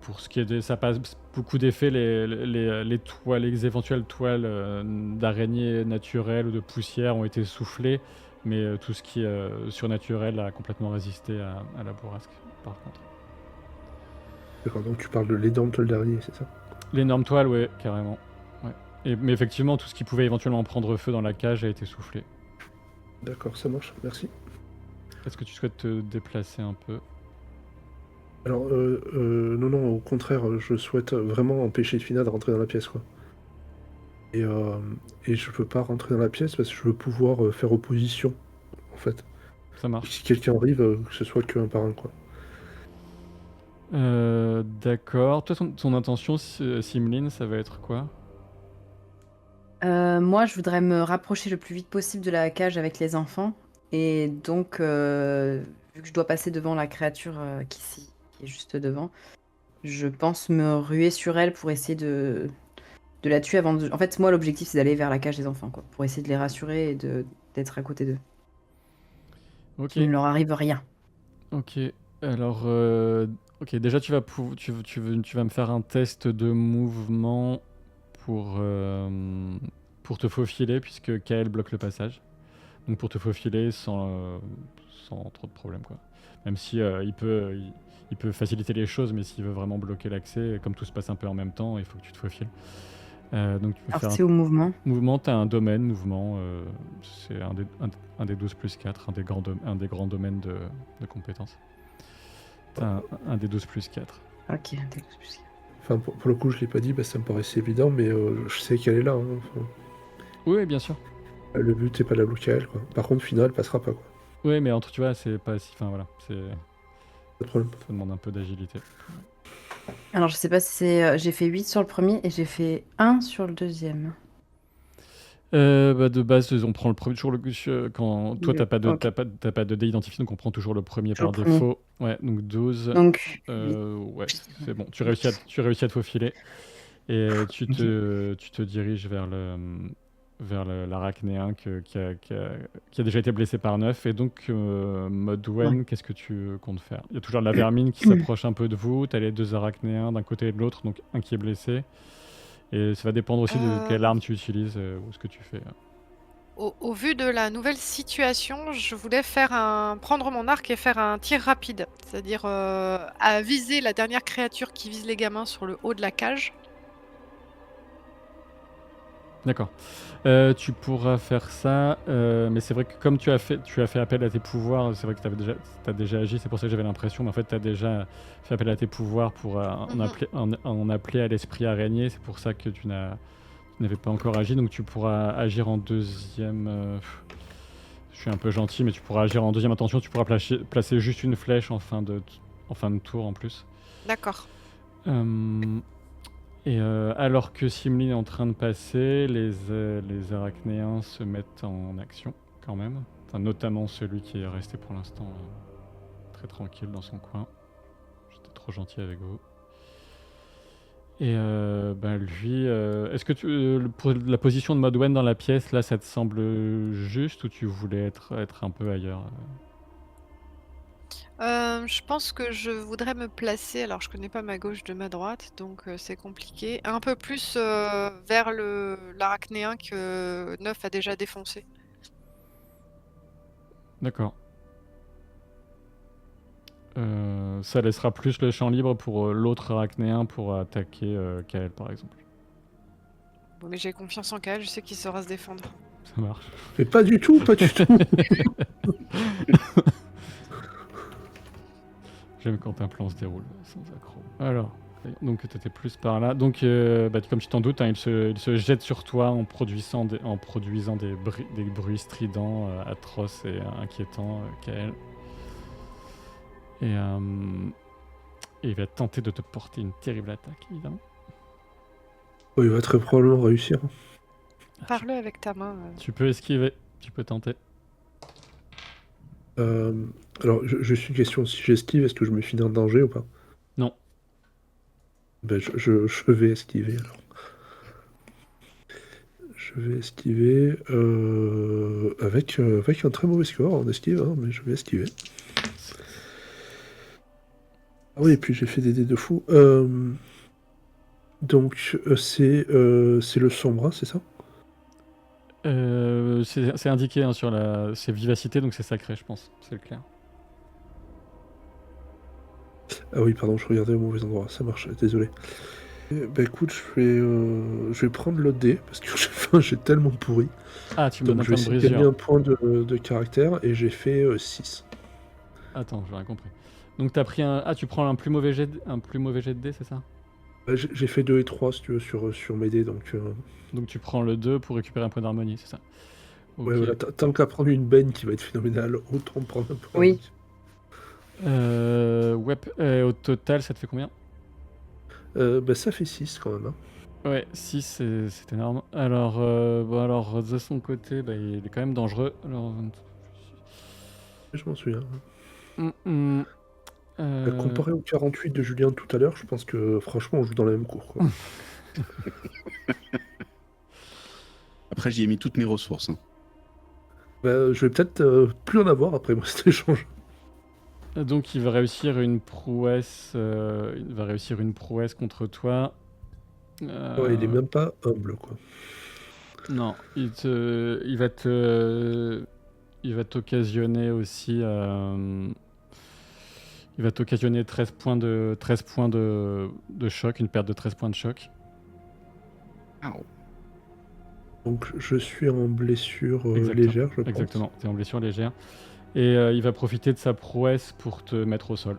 Pour ce qui est ça passe beaucoup d'effets, les éventuelles toiles d'araignées naturelles ou de poussière ont été soufflées, mais tout ce qui est surnaturel a complètement résisté à la bourrasque, par contre. D'accord, donc tu parles de l'énorme toile d'araignée, c'est ça? L'énorme toile, ouais, carrément. Ouais. Mais effectivement, tout ce qui pouvait éventuellement prendre feu dans la cage a été soufflé. D'accord, ça marche, merci. Est-ce que tu souhaites te déplacer un peu? Alors, non, au contraire, je souhaite vraiment empêcher Fina de rentrer dans la pièce, quoi. Et je peux pas rentrer dans la pièce parce que je veux pouvoir faire opposition, en fait. Ça Et marche. si quelqu'un arrive, que ce soit qu'un par un, quoi. D'accord. Toi, ton intention, Simline, ça va être quoi? Moi, je voudrais me rapprocher le plus vite possible de la cage avec les enfants. Et donc, vu que je dois passer devant la créature qui est juste devant, je pense me ruer sur elle pour essayer de la tuer avant de... En fait, moi, l'objectif, c'est d'aller vers la cage des enfants, quoi, pour essayer de les rassurer et d'être à côté d'eux. Ok. Qu'il ne leur arrive rien. Ok. Alors, ok. Déjà, tu vas me faire un test de mouvement pour te faufiler, puisque Kael bloque le passage. Donc pour te faufiler sans trop de problème, quoi. Même si il peut faciliter les choses, mais s'il veut vraiment bloquer l'accès, comme tout se passe un peu en même temps, il faut que tu te faufiles. Donc tu peux Alors, faire c'est au mouvement. mouvement, tu as un domaine, mouvement, c'est un des 12 plus 4, un des grands domaines de compétences. Tu as un des 12 plus 4. Ok, un des 12 plus 4. Enfin, pour le coup, je l'ai pas dit, ça me paraissait évident, mais je sais qu'elle est là, hein. Enfin, Oui, bien sûr. le but, c'est pas de la bloquer à elle, quoi. Par contre, Fina, elle passera pas, quoi. Oui, mais tu vois, c'est pas si... Enfin, voilà, Pas de problème. ça demande un peu d'agilité. Alors, je sais pas si c'est... j'ai fait 8 sur le premier et j'ai fait 1 sur le deuxième. De base, on prend le premier toujours quand toi t'as pas de dé identifié, donc on prend toujours le premier Toujours par le premier. défaut. Ouais, donc 12. Donc, Ouais, c'est bon. Tu réussis à te faufiler et tu te diriges vers l'arachnéen qui a déjà été blessé par 9. Et donc, Modwen, qu'est-ce que tu comptes faire? Il y a toujours la vermine qui s'approche un peu de vous. T'as les deux arachnéens d'un côté et de l'autre, donc un qui est blessé. Et ça va dépendre aussi de quelle arme tu utilises ou ce que tu fais. Au vu de la nouvelle situation, je voulais prendre mon arc et faire un tir rapide. C'est-à-dire à viser la dernière créature qui vise les gamins sur le haut de la cage. D'accord. Tu pourras faire ça, mais c'est vrai que comme tu as fait appel à tes pouvoirs, c'est vrai que tu as déjà agi, c'est pour ça que j'avais l'impression, mais en fait tu as déjà fait appel à tes pouvoirs pour en appeler à l'esprit araignée, c'est pour ça que tu n'avais pas encore agi, donc tu pourras agir en deuxième... je suis un peu gentil, mais tu pourras agir en deuxième intention, tu pourras placer juste une flèche en fin de tour en plus. D'accord. Et alors que Simline est en train de passer, les arachnéens se mettent en action quand même. Enfin, notamment celui qui est resté pour l'instant très tranquille dans son coin. J'étais trop gentil avec vous. Et lui, est-ce que pour la position de Modwen dans la pièce, là, ça te semble juste ou tu voulais être un peu ailleurs? Je pense que je voudrais me placer, alors je connais pas ma gauche de ma droite, donc c'est compliqué. Un peu plus vers l'arachnéen que Neuf a déjà défoncé. D'accord. Ça laissera plus le champ libre pour l'autre arachnéen pour attaquer Kael par exemple. Bon, mais j'ai confiance en Kael, je sais qu'il saura se défendre. Ça marche. Mais pas du tout, pas du tout. J'aime quand un plan se déroule sans accroc. Alors, donc tu étais plus par là. Donc, comme tu t'en doutes, hein, il se jette sur toi en produisant des bruits stridents, atroces et inquiétants, Kael. Et il va tenter de te porter une terrible attaque, évidemment. Oh, il va très probablement réussir. Parle-le avec ta main. Tu peux esquiver, tu peux tenter. Alors, juste une question, si j'esquive, est-ce que je me finis en danger ou pas? Non. Ben, je vais esquiver alors. Je vais esquiver avec un très mauvais score en esquive, hein, mais je vais esquiver. Ah oui, et puis j'ai fait des dés de fou. Donc c'est le sombre, hein, c'est ça? C'est indiqué hein, sur c'est vivacité, donc c'est sacré, je pense. C'est clair. Ah oui, pardon, je regardais au mauvais endroit. Ça marche, désolé. Bah écoute, je vais prendre le dé, parce que j'ai tellement pourri. Ah, tu me donnes Donc un je vais point de essayer de gagner brisure. un point de caractère, et j'ai fait 6. Attends, j'ai rien compris. Donc t'as pris un... Ah, tu prends un plus mauvais jet de dés, c'est ça? J'ai fait 2 et 3, si tu veux, sur mes dés, donc... Donc tu prends le 2 pour récupérer un point d'harmonie, c'est ça? Ouais, Ok. voilà, tant qu'à prendre une baigne qui va être phénoménale, autant prendre un point. Oui. Ouais, au total, ça te fait combien? Bah ça fait 6 quand même. Hein. Ouais, 6, c'est énorme. Alors, alors, de son côté, il est quand même dangereux. Alors, Je m'en souviens. euh, Comparé au 48 de Julien tout à l'heure, je pense que franchement on joue dans la même cour. Quoi. Après, j'y ai mis toutes mes ressources. Hein. Bah, je vais peut-être plus en avoir après moi cet échange. Donc, il va réussir une prouesse. Il va réussir une prouesse contre toi. Ouais, il est même pas humble quoi. Non, il va t'occasionner aussi. Il va t'occasionner 13 points de choc, une perte de 13 points de choc. Ow. Donc je suis en blessure Exactement. légère, je pense. Exactement, tu es en blessure légère. Et il va profiter de sa prouesse pour te mettre au sol.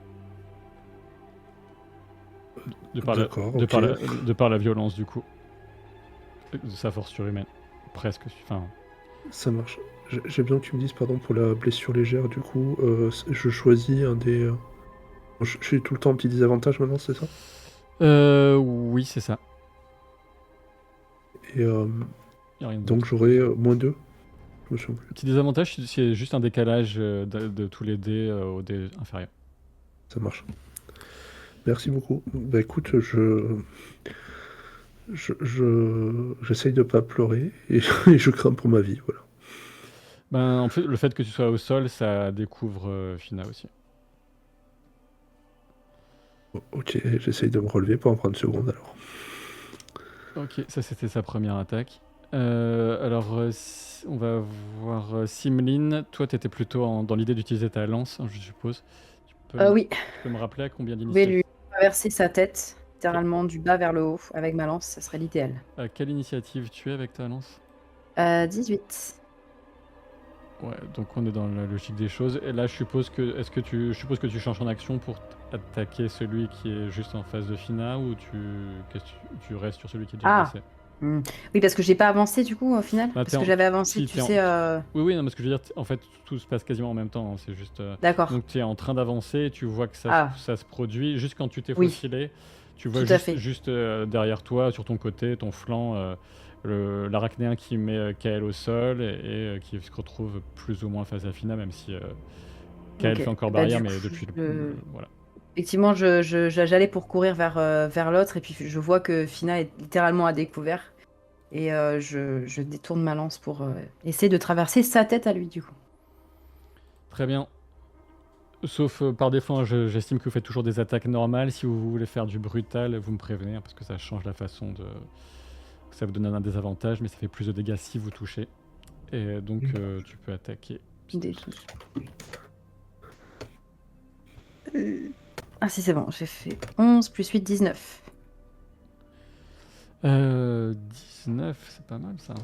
De par la violence, du coup. De sa force surhumaine. Presque. Enfin, Ça marche. J'ai bien que tu me dises, pardon, pour la blessure légère, du coup, je choisis un des... Je suis tout le temps en petit désavantage maintenant, c'est ça? oui, c'est ça. Et Y a rien donc d'autre. j'aurai -2. Je me souviens plus. Petit désavantage, c'est juste un décalage de tous les dés au dé inférieur. Ça marche. Merci beaucoup. Bah écoute, j'essaye de pas pleurer et je crains pour ma vie, voilà. En fait, le fait que tu sois au sol, ça découvre Fina aussi. Bon, ok, j'essaye de me relever pour en prendre une seconde alors. Ok, ça c'était sa première attaque. Alors, on va voir Simline. Toi, tu étais plutôt dans l'idée d'utiliser ta lance, hein, je suppose. Oui. Tu peux me rappeler à combien Je vais d'initiatives? lui traverser sa tête, littéralement du bas vers le haut, avec ma lance, ça serait l'idéal. À quelle initiative tu es avec ta lance? 18. Ouais, donc on est dans la logique des choses. Et là, je suppose que tu changes en action pour attaquer celui qui est juste en face de Fina, ou tu restes sur celui qui est déjà blessé? Oui, parce que j'ai pas avancé du coup au final. Bah, Parce que j'avais avancé, tu sais. Oui, non, mais ce que je veux dire, en fait, tout se passe quasiment en même temps. Hein, c'est juste. D'accord. Donc tu es en train d'avancer, et tu vois que ça se produit. Juste quand tu t'es faufilé, tu vois Tout à fait. juste derrière toi, sur ton côté, ton flanc, l'arachnéen qui met Kael au sol et qui se retrouve plus ou moins face à Fina, même si Kael Ok. fait encore Bah, barrière, du mais coup, depuis voilà. Effectivement, j'allais pour courir vers l'autre et puis je vois que Fina est littéralement à découvert et je détourne ma lance pour essayer de traverser sa tête à lui du coup. Très bien. Sauf par défaut, hein, j'estime que vous faites toujours des attaques normales. Si vous voulez faire du brutal, vous me prévenez, hein, parce que ça change la façon de... Ça vous donne un désavantage, mais ça fait plus de dégâts si vous touchez. Et donc tu peux attaquer. Des touches. Ah si, c'est bon, j'ai fait 11 plus 8, 19. 19, c'est pas mal ça.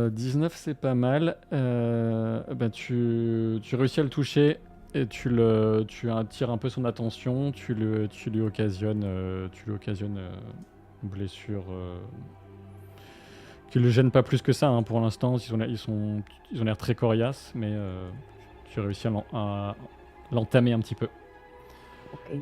19, c'est pas mal. Tu réussis à le toucher et tu attires un peu son attention. Tu lui occasionnes une blessure qui le gêne pas plus que ça, hein, pour l'instant. Ils ont l'air très coriaces, mais tu réussis à l'entamer un petit peu. Ok.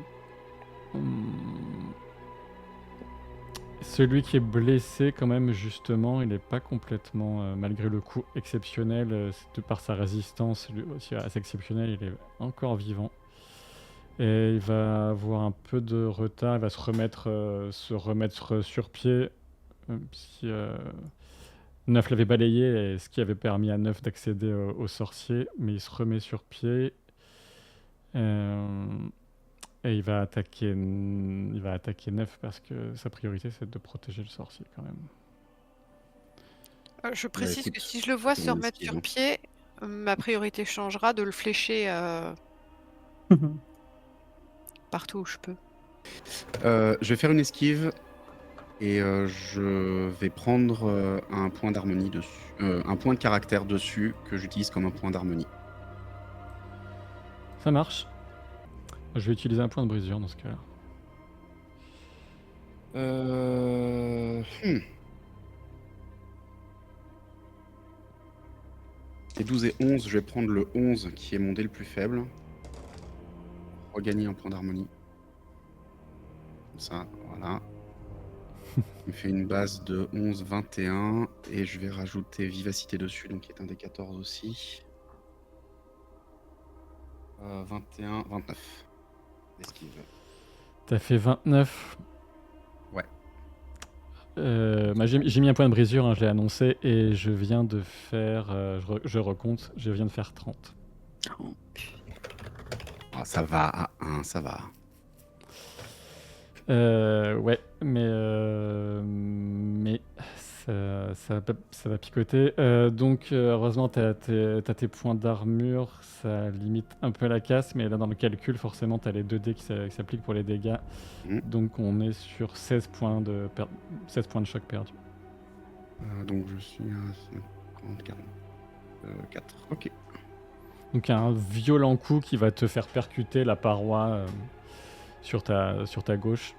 Celui qui est blessé, quand même, justement, il n'est pas complètement, malgré le coup exceptionnel, de par sa résistance lui aussi assez exceptionnelle, il est encore vivant. Et il va avoir un peu de retard, il va se remettre sur pied, si Neuf l'avait balayé, et ce qui avait permis à Neuf d'accéder au sorcier, mais il se remet sur pied. Et il va attaquer Neuf parce que sa priorité c'est de protéger le sorcier quand même. Je précise écoute, que si je le vois c'est se mon remettre esquive, sur hein. pied, ma priorité changera de le flécher partout où je peux. Je vais faire une esquive et je vais prendre un point d'harmonie dessus, un point de caractère dessus que j'utilise comme un point d'harmonie. Ça marche. Je vais utiliser un point de brisure dans ce cas-là. C'est 12 et 11, je vais prendre le 11 qui est mon dé le plus faible. Regagner un point d'harmonie. Comme ça, voilà. Il me fait une base de 11, 21 et je vais rajouter vivacité dessus, donc qui est un des 14 aussi. 21, 29. Esquive. T'as fait 29. Ouais. Bah, j'ai mis un point de brisure, hein, je l'ai annoncé, et je viens de faire... je recompte, je viens de faire 30. Ah, ça va à 1, ça va. Ouais, mais ça va picoter. Donc, heureusement, t'as tes points d'armure, ça limite un peu la casse, mais là, dans le calcul, forcément, t'as les 2 dés qui s'appliquent pour les dégâts. Donc, on est sur 16 points de choc perdus. Donc, je suis à 50, 4. Ok. Donc, un violent coup qui va te faire percuter la paroi sur ta gauche.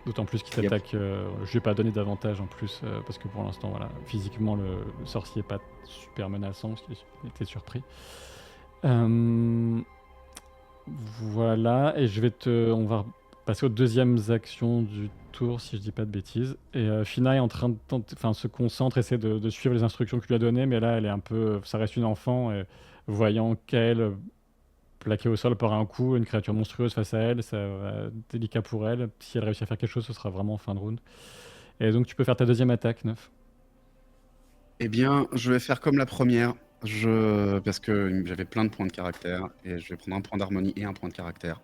D'autant plus qu'il t'attaque. Je vais pas donner d'avantage en plus, parce que pour l'instant, voilà, physiquement, le sorcier est pas super menaçant, parce qu'il était surpris. Voilà, et on va passer aux deuxièmes actions du tour, si je dis pas de bêtises. Et Fina est en train de se concentre, essaie de suivre les instructions que tu lui as données, mais là, elle est un peu. Ça reste une enfant, et voyant qu'elle. Plaquée au sol par un coup, une créature monstrueuse face à elle, ça va être délicat pour elle. Si elle réussit à faire quelque chose, ce sera vraiment fin de round. Et donc tu peux faire ta deuxième attaque, Neuf. Eh bien, je vais faire comme la première, parce que j'avais plein de points de caractère, et je vais prendre un point d'harmonie et un point de caractère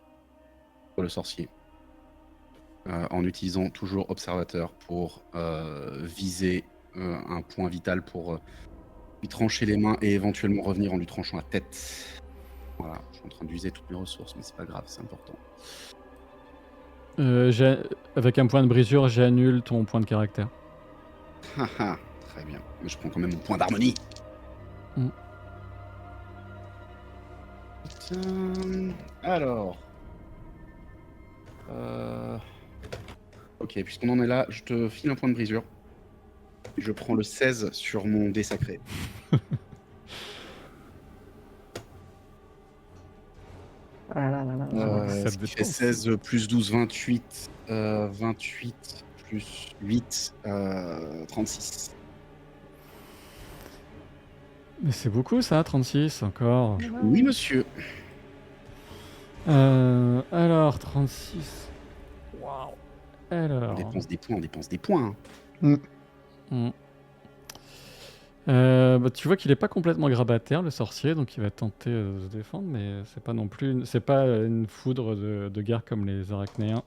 pour le sorcier. En utilisant toujours observateur pour viser un point vital pour lui trancher les mains et éventuellement revenir en lui tranchant la tête. Voilà, je suis en train d'user toutes mes ressources, mais c'est pas grave, c'est important. Avec un point de brisure, j'annule ton point de caractère. Haha, très bien. Mais je prends quand même mon point d'harmonie. Alors. Ok, puisqu'on en est là, je te file un point de brisure. Je prends le 16 sur mon dé sacré. Ce qui fait 16 plus 12, 28. 28 plus 8, 36. Mais c'est beaucoup ça, 36 encore. Oui, monsieur. Alors, 36. Waouh. Alors. On dépense des points. Bah, tu vois qu'il est pas complètement grabataire, le sorcier, donc il va tenter de se défendre, mais c'est pas non plus c'est pas une foudre de guerre comme les arachnéens.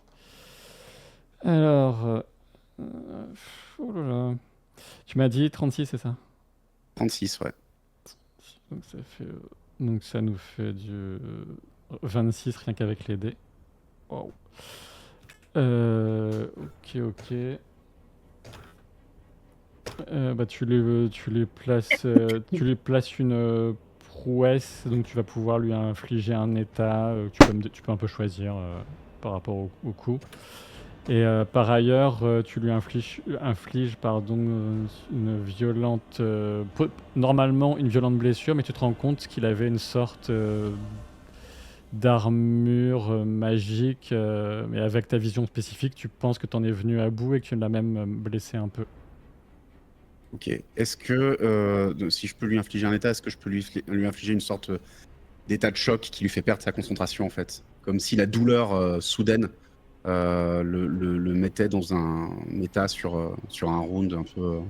Alors, oh là là. Tu m'as dit 36, c'est ça? 36, ouais. Donc ça nous fait du 26 rien qu'avec les dés. Wow. Ok. Bah tu lui places une prouesse, donc tu vas pouvoir lui infliger un état. Tu peux un peu choisir par rapport au coup. Et par ailleurs, tu lui infliges une violente, normalement une violente blessure, mais tu te rends compte qu'il avait une sorte d'armure magique, mais avec ta vision spécifique, tu penses que tu en es venu à bout et que tu l'as même blessé un peu. Ok. Est-ce que, si je peux lui infliger un état, est-ce que je peux lui infliger une sorte d'état de choc qui lui fait perdre sa concentration, en fait? Comme si la douleur soudaine le mettait dans un état sur un round un peu...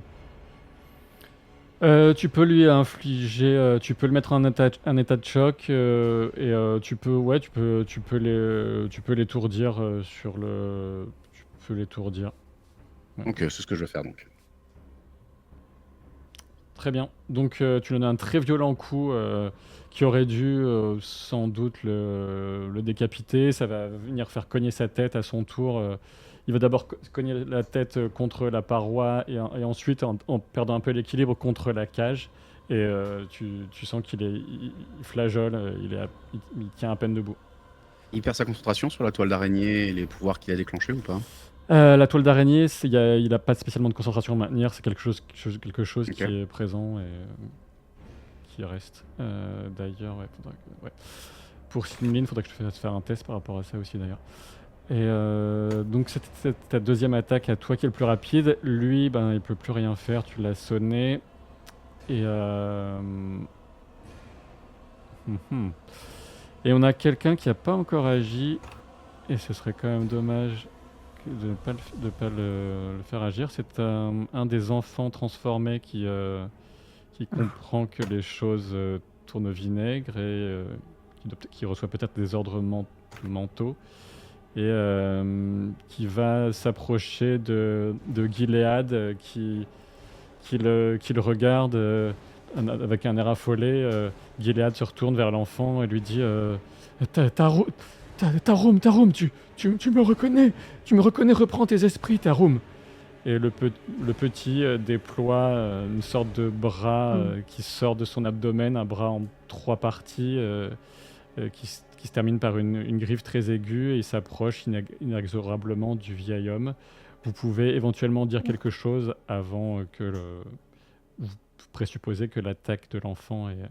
Tu peux lui infliger, tu peux le mettre en un état de choc et tu peux l'étourdir sur le. Tu peux l'étourdir. Ouais. Ok, c'est ce que je vais faire donc. Très bien. Donc tu lui donnes un très violent coup qui aurait dû sans doute le décapiter. Ça va venir faire cogner sa tête à son tour. Il va d'abord cogner la tête contre la paroi et ensuite, en perdant un peu l'équilibre, contre la cage. Et tu sens il flageole, il tient à peine debout. Il perd sa concentration sur la toile d'araignée et les pouvoirs qu'il a déclenchés ou pas? La toile d'araignée, il n'a pas spécialement de concentration à maintenir, c'est quelque chose Ok. qui est présent et qui reste. D'ailleurs, ouais. Pour Simline, il faudrait que je te fasse faire un test par rapport à ça aussi d'ailleurs. Et donc c'était ta deuxième attaque à toi qui est le plus rapide. Lui, ben, il peut plus rien faire, tu l'as sonné. Et et on a quelqu'un qui n'a pas encore agi, et ce serait quand même dommage de ne pas le faire agir. C'est un des enfants transformés qui comprend que les choses tournent au vinaigre et qui reçoit peut-être des ordres mentaux et qui va s'approcher de Gilead qui le regarde avec un air affolé. Gilead se retourne vers l'enfant et lui dit Taroum, tu me reconnais, reprends tes esprits, Taroum. Et le petit déploie une sorte de bras qui sort de son abdomen, un bras en 3 parties qui se termine par une griffe très aiguë et il s'approche inexorablement du vieil homme. Vous pouvez éventuellement dire quelque chose avant que vous présupposez que l'attaque de l'enfant est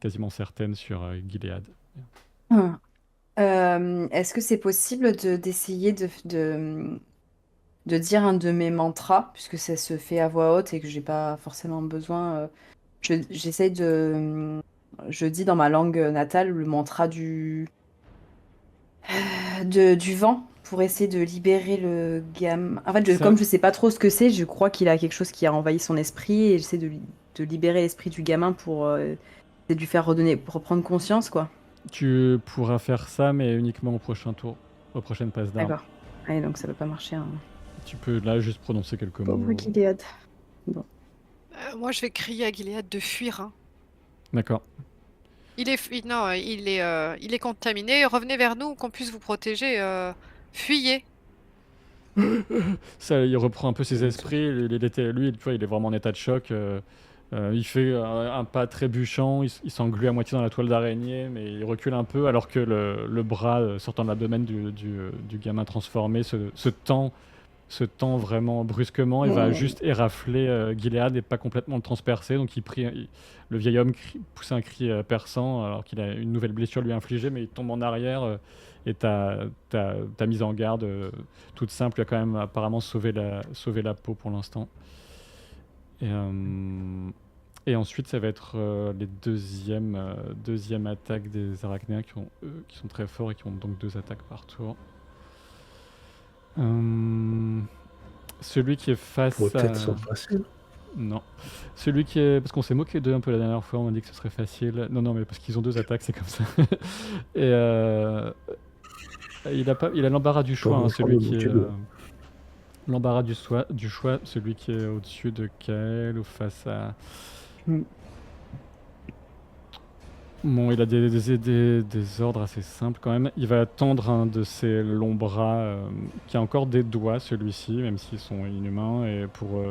quasiment certaine sur Gilead. Est-ce que c'est possible d'essayer de dire un de mes mantras, puisque ça se fait à voix haute et que j'ai pas forcément besoin. J'essaye je dis dans ma langue natale le mantra du vent pour essayer de libérer le gamin. En fait, comme je sais pas trop ce que c'est, je crois qu'il a quelque chose qui a envahi son esprit et j'essaie de libérer l'esprit du gamin pour lui faire reprendre conscience, quoi. Tu pourras faire ça, mais uniquement au prochain tour, aux prochaines passes d'armes. D'accord. Allez, donc ça va pas marcher. Hein. Tu peux là juste prononcer quelques mots. Pauvre Gilead. Bon. Moi, je vais crier à Gilead de fuir. Hein. D'accord. Il est contaminé. Revenez vers nous, qu'on puisse vous protéger. Fuyez. Ça, il reprend un peu ses esprits. Lui, tu vois, il est vraiment en état de choc. Il fait un pas trébuchant. Il s'englue à moitié dans la toile d'araignée, mais il recule un peu alors que le bras sortant de l'abdomen du gamin transformé se tend vraiment brusquement et va juste érafler Gilead et pas complètement le transpercer. Donc le vieil homme pousse un cri perçant alors qu'il a une nouvelle blessure lui infligée, mais il tombe en arrière et ta mise en garde toute simple lui a quand même apparemment sauvé la peau pour l'instant. Et ensuite, ça va être les deuxième attaques des arachnéens qui sont très forts et qui ont donc 2 attaques par tour. Celui qui est face peut-être sont faciles. Non. Celui qui est... Parce qu'on s'est moqué d'eux un peu la dernière fois, on m'a dit que ce serait facile. Non, mais parce qu'ils ont 2 attaques, c'est comme ça. Et il a l'embarras du choix, celui qui est... L'embarras du choix, celui qui est au-dessus de Kael ou face à... Bon, il a des ordres assez simples quand même. Il va tendre un de ses longs bras, qui a encore des doigts, celui-ci, même s'ils sont inhumains, et pour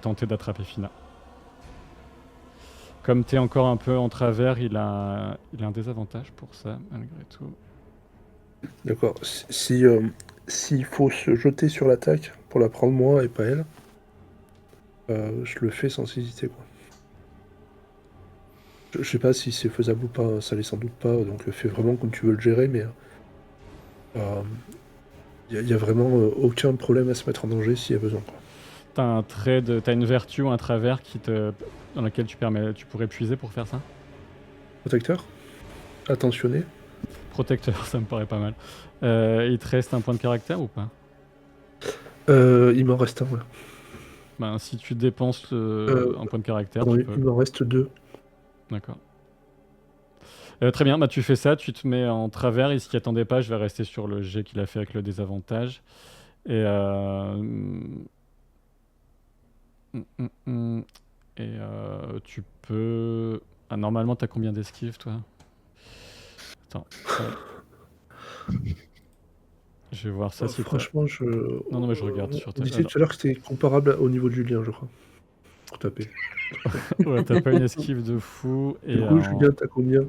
tenter d'attraper Fina. Comme tu es encore un peu en travers, il a un désavantage pour ça, malgré tout. D'accord. S'il faut se jeter sur l'attaque pour la prendre moi et pas elle, je le fais sans hésiter, quoi. Je sais pas si c'est faisable ou pas, ça l'est sans doute pas, donc fais vraiment comme tu veux le gérer, mais y a vraiment aucun problème à se mettre en danger s'il y a besoin, quoi. T'as une vertu ou un travers dans laquelle tu pourrais puiser pour faire ça? Protecteur? Attentionné? Protecteur, ça me paraît pas mal. Il te reste un point de caractère ou pas? Il m'en reste un, ouais. Ben, si tu dépenses un point de caractère, tu peux. Il m'en reste 2. D'accord. Très bien, tu fais ça, tu te mets en travers, il s'y attendait pas, je vais rester sur le jet qu'il a fait avec le désavantage. Et Et tu peux... Ah, normalement, t'as combien d'esquives, toi? Attends. Je vais voir ça si franchement, Non, mais je regarde sur on disait tout à l'heure que c'était comparable au niveau de Julien, je crois. Pour taper. Ouais, t'as pas une esquive de fou. Et Du coup, Julien, t'as combien?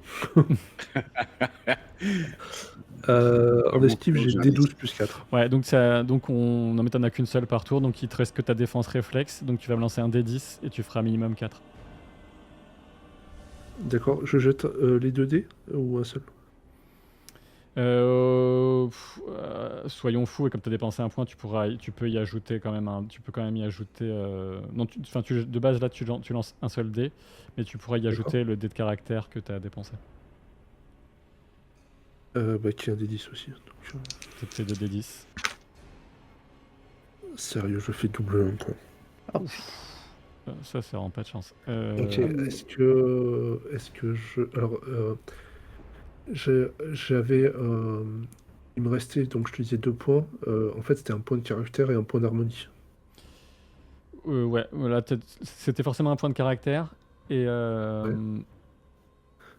En esquive, j'ai D12 plus 4. Ouais, donc on en met t'en as qu'une seule par tour, donc il te reste que ta défense réflexe, donc tu vas me lancer un D10 et tu feras minimum 4. D'accord, je jette les 2 dés ou un seul? Soyons fous, et comme tu as dépensé un point, tu peux y ajouter quand même tu peux quand même y ajouter. Non, de base là tu lances un seul dé, mais tu pourras y ajouter le dé de caractère que tu as dépensé. Qui est un D10 aussi. C'est tes 2 D10. Sérieux, je fais double 1 quoi. Oh. Ça, c'est vraiment pas de chance. Ok, est-ce que je... Alors, j'avais... il me restait, donc je te disais 2 points. En fait, c'était un point de caractère et un point d'harmonie. Ouais, voilà, c'était forcément un point de caractère. Et,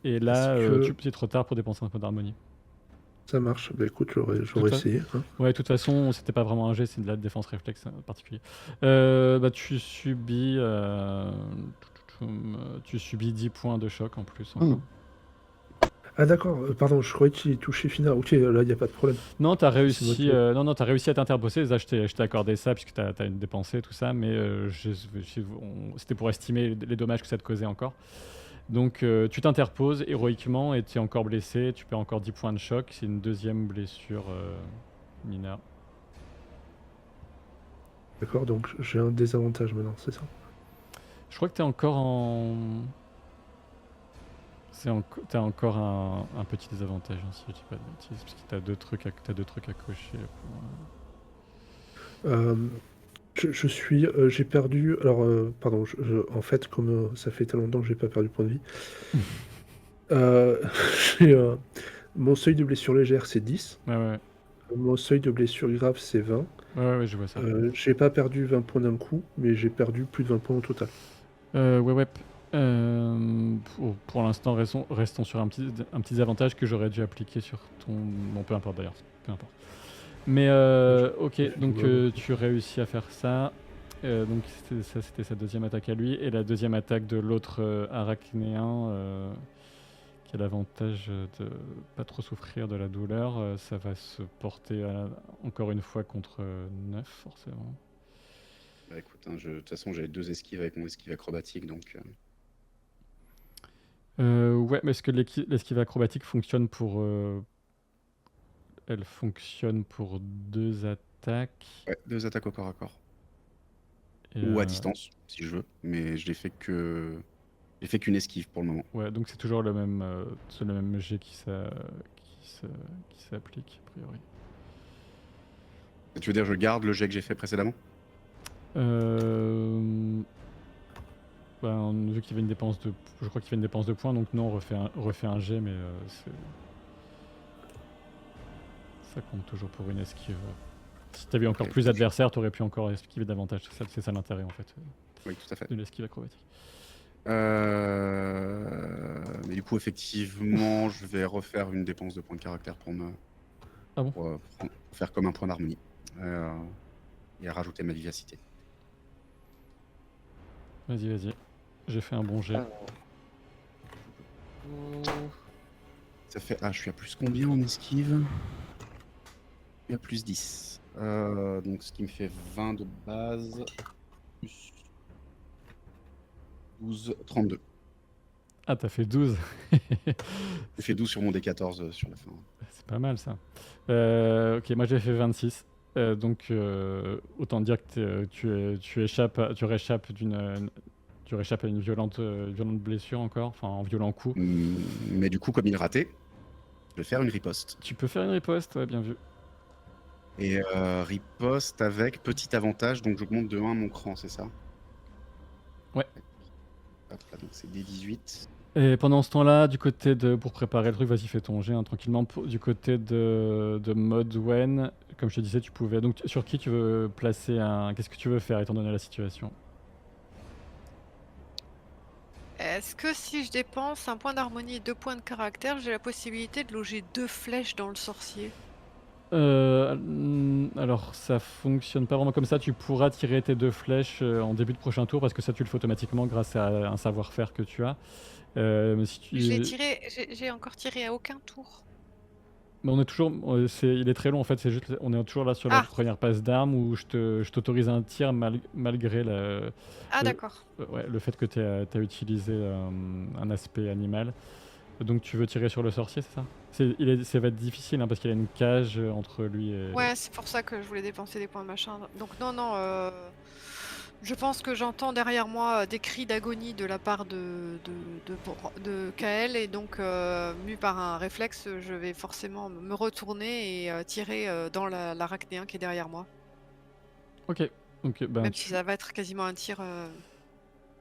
et là, c'est trop tard pour dépenser un point d'harmonie. Ça marche. Bah écoute, j'aurais essayé. Hein. Ouais, de toute façon, c'était pas vraiment un jet, c'est de la défense réflexe particulier. Tu subis 10 points de choc en plus. Ah d'accord, pardon, je croyais qu'il touchait Fina. Ok, là, il n'y a pas de problème. Non, t'as réussi, t'as réussi à t'interposer. Là, je t'ai accordé ça puisque t'as dépensé tout ça, mais c'était pour estimer les dommages que ça te causait encore. Donc tu t'interposes héroïquement et tu es encore blessé, tu perds encore 10 points de choc, c'est une deuxième blessure mineure. D'accord, donc j'ai un désavantage maintenant, c'est ça? Je crois que tu es encore en... T'as encore un petit désavantage, hein, si je dis pas de bêtises, parce que t'as deux trucs à cocher. J'ai perdu. Alors, pardon, en fait, comme ça fait tellement longtemps que j'ai pas perdu point de vie, mon seuil de blessure légère c'est 10. Ouais. Mon seuil de blessure grave c'est 20. Ouais, je vois ça. J'ai pas perdu 20 points d'un coup, mais j'ai perdu plus de 20 points au total. Ouais. Pour l'instant, restons sur un petit avantage que j'aurais dû appliquer sur ton... Bon, peu importe d'ailleurs, peu importe. Mais ok, donc tu réussis à faire ça. Donc c'était sa deuxième attaque à lui. Et la deuxième attaque de l'autre arachnéen, qui a l'avantage de pas trop souffrir de la douleur, ça va se porter encore une fois contre 9, forcément. Bah écoute, hein, de toute façon j'avais 2 esquives avec mon esquive acrobatique, donc... Ouais, mais est-ce que l'esquive acrobatique fonctionne pour... Elle fonctionne pour 2 attaques. Ouais, 2 attaques au corps à corps. Ou à distance, si je veux, mais je l'ai fait que... J'ai fait qu'une esquive pour le moment. Ouais, donc c'est toujours le même jet qui s'applique, a priori. Tu veux dire je garde le jet que j'ai fait précédemment? Vu qu'il y avait une dépense de... Je crois qu'il y avait une dépense de points, donc non, on refait un jet, mais ça compte toujours pour une esquive. Si t'avais encore plus d'adversaires, t'aurais pu encore esquiver davantage. C'est ça l'intérêt, en fait. Oui, tout à fait. De l'esquive acrobatique. Mais du coup, effectivement, je vais refaire une dépense de points de caractère pour faire comme un point d'harmonie. Et à rajouter ma vivacité. Vas-y. J'ai fait un bon jet. Ça fait... Ah, je suis à plus combien en esquive? Je suis à plus 10. Donc ce qui me fait 20 de base. Plus 12, 32. Ah, t'as fait 12. J'ai fait 12 sur mon D14 sur la fin. C'est pas mal ça. Ok, moi j'ai fait 26. Donc autant dire que tu réchappes à une violente blessure encore, enfin un violent coup. Mais du coup, comme il ratait, je vais faire une riposte. Tu peux faire une riposte, ouais, bien vu. Et riposte avec petit avantage, donc j'augmente de 1 mon cran, c'est ça? Ouais. Hop là, donc c'est D18. Et pendant ce temps-là, pour préparer le truc, vas-y, fais ton jet tranquillement. Du côté de Modwen, comme je te disais, tu pouvais. Donc sur qui tu veux placer un. Qu'est-ce que tu veux faire étant donné la situation? Est-ce que si je dépense un point d'harmonie et 2 points de caractère, j'ai la possibilité de loger 2 flèches dans le sorcier? Alors ça fonctionne pas vraiment comme ça. Tu pourras tirer tes 2 flèches, en début de prochain tour parce que ça, tu le fais automatiquement grâce à un savoir-faire que tu as. Mais si J'ai encore tiré à aucun tour. Mais on est toujours, il est très long en fait, c'est juste, on est toujours là sur la Ah! première passe d'armes où je t'autorise un tir malgré Ah le, d'accord. ouais, le fait que tu as utilisé un aspect animal. Donc tu veux tirer sur le sorcier, c'est ça? Ça va être difficile hein, parce qu'il y a une cage entre lui et... Ouais, c'est pour ça que je voulais dépenser des points machin. Donc non, je pense que j'entends derrière moi des cris d'agonie de la part de Kael et donc mu par un réflexe, je vais forcément me retourner et tirer dans l'arachnéen qui est derrière moi. Ok, ben Même si ça va être quasiment un tir.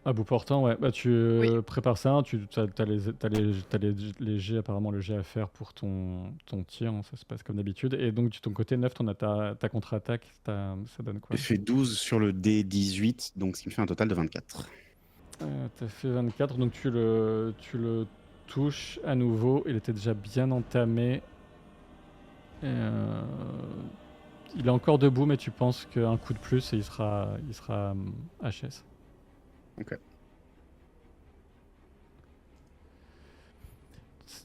à bout portant, ouais. Bah tu Oui. prépares ça, t'as les jets, apparemment le jet à faire pour ton tir, hein, ça se passe comme d'habitude. Et donc de ton côté, 9, t'en as ta contre-attaque, ça donne quoi? J'ai fait 12 sur le D18, donc ce qui me fait un total de 24. T'as fait 24, donc tu le touches à nouveau. Il était déjà bien entamé. Il est encore debout, mais tu penses qu'un coup de plus et il sera HS. Ok.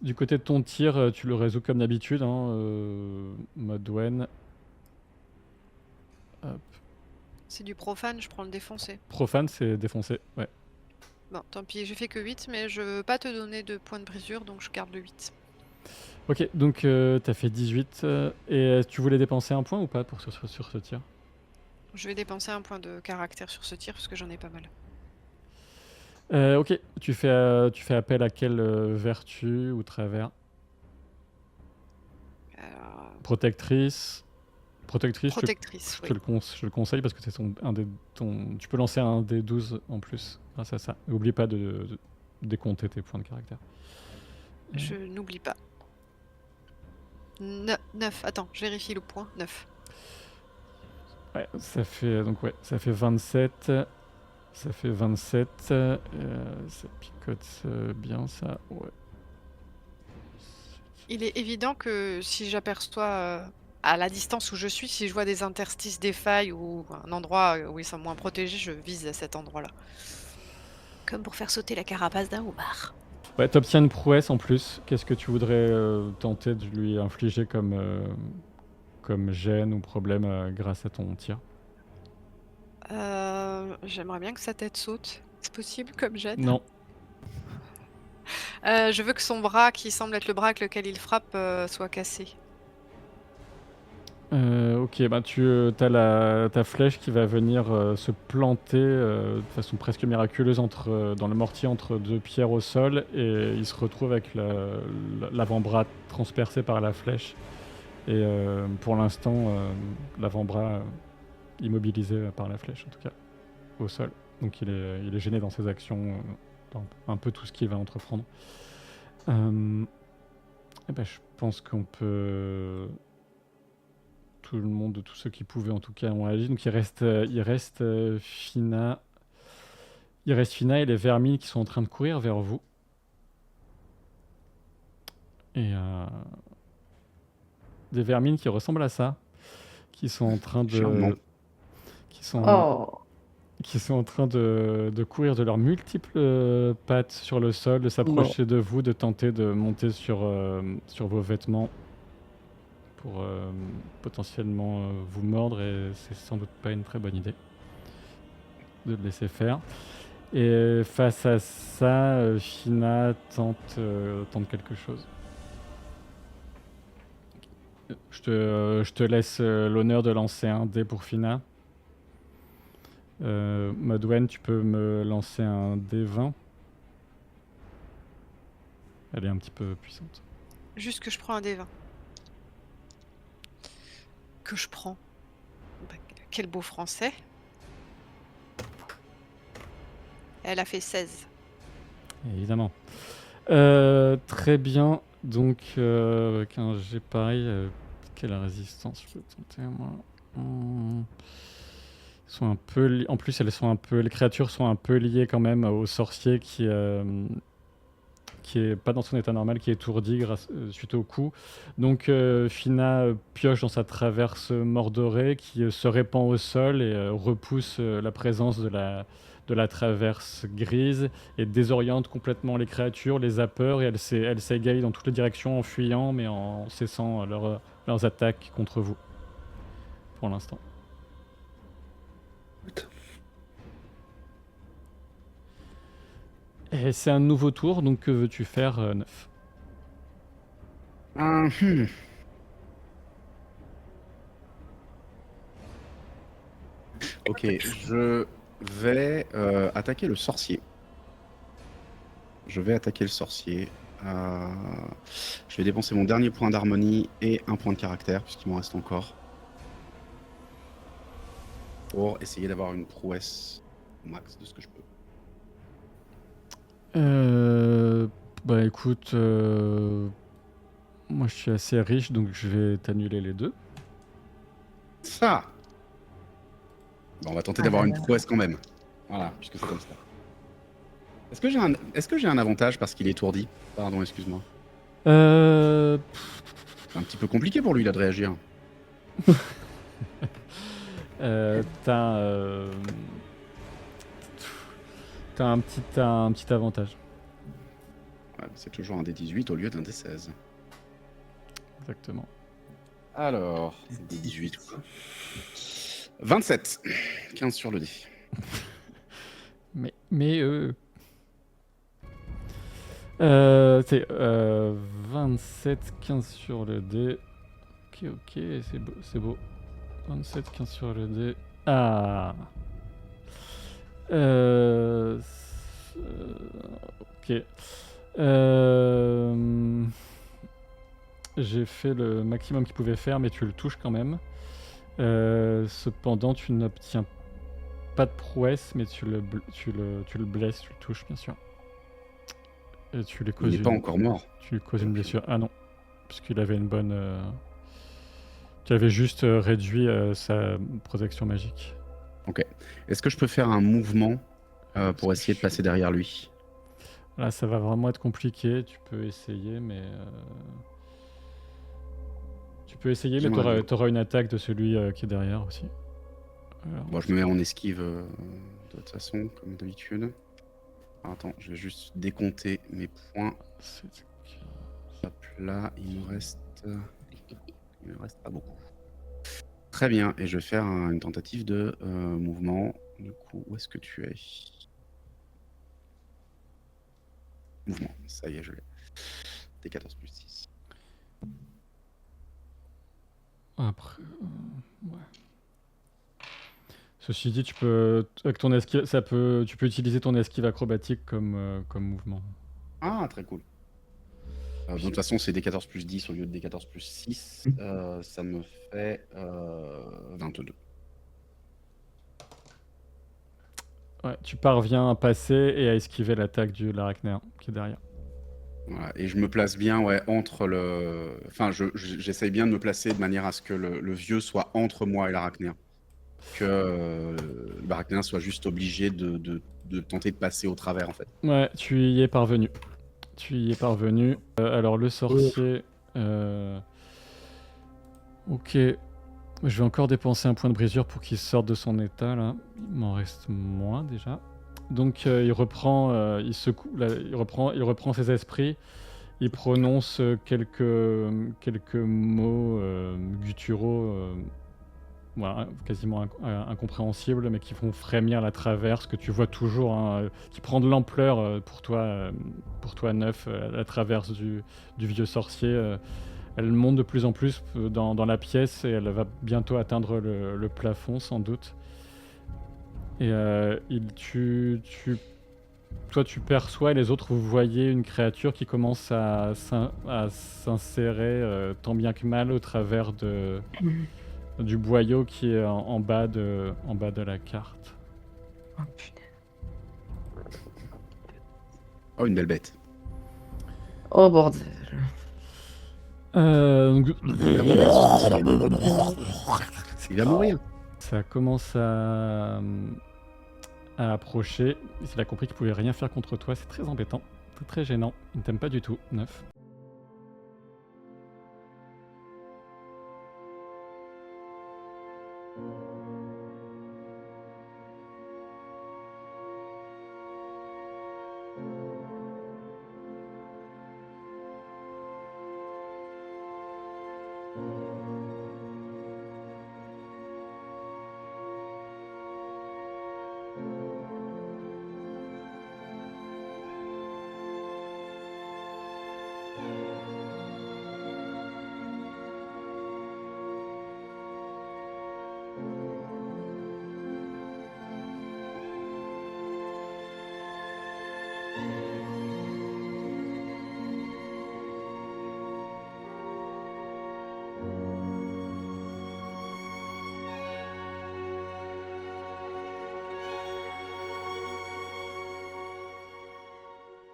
Du côté de ton tir, tu le résous comme d'habitude, hein, mode Wen. Hop. C'est du profane, je prends le défoncé. Profane, c'est défoncé, ouais. Bon, tant pis, j'ai fait que 8, mais je veux pas te donner de points de brisure, donc je garde le 8. Ok, donc t'as fait 18. Et tu voulais dépenser un point ou pas sur ce tir? Je vais dépenser un point de caractère sur ce tir, parce que j'en ai pas mal. Ok, tu fais appel à quelle vertu ou travers? Protectrice. Protectrice, je te le conseille parce que c'est tu peux lancer un D12 en plus grâce à ça. N'oublie pas de décompter tes points de caractère. Je n'oublie pas. 9, attends, je vérifie le point. 9. Ouais, ça fait 27. Ça fait 27. Ça picote bien ça. Ouais. Il est évident que si j'aperçois à la distance où je suis, si je vois des interstices, des failles ou un endroit où ils sont moins protégés, je vise à cet endroit-là. Comme pour faire sauter la carapace d'un homard. Ouais, t'obtiens une prouesse en plus. Qu'est-ce que tu voudrais tenter de lui infliger comme gêne ou problème grâce à ton tir? J'aimerais bien que sa tête saute. C'est possible comme gêne? Non. Je veux que son bras, qui semble être le bras avec lequel il frappe, soit cassé. Ok, bah t'as ta flèche qui va venir se planter de façon presque miraculeuse dans le mortier entre deux pierres au sol et il se retrouve avec l'avant-bras transpercé par la flèche. Et pour l'instant, l'avant-bras immobilisé par la flèche, en tout cas, au sol. Donc il est gêné dans ses actions, dans un peu tout ce qu'il va entreprendre. Et ben, je pense qu'on peut... Tout le monde, tous ceux qui pouvaient en tout cas ont agi. Donc il reste Fina. Il reste Fina et les vermines qui sont en train de courir vers vous. Et des vermines qui ressemblent à ça, qui sont en train de... Qui sont en train de courir de leurs multiples pattes sur le sol, de s'approcher de vous, de tenter de monter sur vos vêtements pour potentiellement vous mordre, et c'est sans doute pas une très bonne idée de le laisser faire. Et face à ça, Fina tente quelque chose. Je te laisse l'honneur de lancer un dé pour Fina. Modwen, tu peux me lancer un D20. Elle est un petit peu puissante. Juste que je prends un D20. Que je prends. Bah, quel beau français. Elle a fait 16. Évidemment. Très bien. Donc, avec un G pareil, quelle résistance je peux tenter, moi sont un peu en plus, les créatures sont un peu liées quand même au sorcier qui est pas dans son état normal, qui est étourdi suite au coup. Donc Fina pioche dans sa traverse mordorée qui se répand au sol et repousse la présence de la traverse grise et désoriente complètement les créatures, les a peur et elle s'égaye dans toutes les directions en fuyant mais en cessant leurs attaques contre vous pour l'instant. Et c'est un nouveau tour, donc que veux-tu faire, Neuf? Ok, je vais attaquer le sorcier. Je vais dépenser mon dernier point d'harmonie et un point de caractère, puisqu'il m'en reste encore. Pour essayer d'avoir une prouesse au max de ce que je peux. Bah écoute, moi je suis assez riche, donc je vais t'annuler les deux. Ça bon, on va tenter d'avoir une prouesse quand même. Voilà, puisque c'est comme ça. Est-ce que j'ai un avantage parce qu'il est étourdi? Pardon, excuse-moi. C'est un petit peu compliqué pour lui là de réagir. T'as un petit avantage. Ouais, c'est toujours un D18 au lieu d'un D16. Exactement. Alors, D18 quoi. 27. 15 sur le dé. C'est 27, 15 sur le dé. Ok, c'est beau. 27, 15 sur le dé. Ah. Ok. J'ai fait le maximum qu'il pouvait faire, mais tu le touches quand même. Cependant, tu n'obtiens pas de prouesse, mais tu le blesses, tu le touches, bien sûr. Et tu lui causes Il n'est pas encore mort. Tu lui causes une blessure. Ah non, puisqu'il avait une bonne... Tu avais juste réduit sa protection magique. Ok. Est-ce que je peux faire un mouvement pour essayer de passer derrière lui? Là, ça va vraiment être compliqué. Tu peux essayer, mais... tu auras une attaque de celui qui est derrière aussi. Alors, bon, je me mets en esquive de toute façon, comme d'habitude. Attends, je vais juste décompter mes points. Hop là, il me reste pas beaucoup. Très bien, et je vais faire une tentative de mouvement. Du coup, où est-ce que tu es? Mouvement, ça y est, je l'ai. T14 plus 6. Après, ouais. Ceci dit, tu peux avec ton esquive, tu peux utiliser ton esquive acrobatique comme mouvement. Ah, très cool. De toute façon, c'est D14 plus 10 au lieu de D14 plus 6. Ça me fait 22. Ouais, tu parviens à passer et à esquiver l'attaque de l'arachnéen qui est derrière. Voilà, et je me place bien entre le... Enfin, j'essaye bien de me placer de manière à ce que le vieux soit entre moi et l'arachnéen. Que l'arachnéen soit juste obligé de tenter de passer au travers, en fait. Ouais, tu y es parvenu. Alors, le sorcier... Ok. Je vais encore dépenser un point de brisure pour qu'il sorte de son état, là. Il m'en reste moins, déjà. Donc, il reprend ses esprits. Il prononce quelques mots gutturaux, voilà, quasiment incompréhensibles, mais qui font frémir la traverse, que tu vois toujours, hein, qui prend de l'ampleur pour toi, Neuf, la traverse du vieux sorcier. Elle monte de plus en plus dans la pièce et elle va bientôt atteindre le plafond, sans doute. Et toi, tu perçois, et les autres, vous voyez une créature qui commence à s'insérer tant bien que mal au travers du boyau qui est en bas de la carte. Oh putain. Oh, une belle bête. Oh bordel. Il va mourir. Ça commence à approcher. Il a compris qu'il pouvait rien faire contre toi. C'est très embêtant. C'est très gênant. Il ne t'aime pas du tout. 9.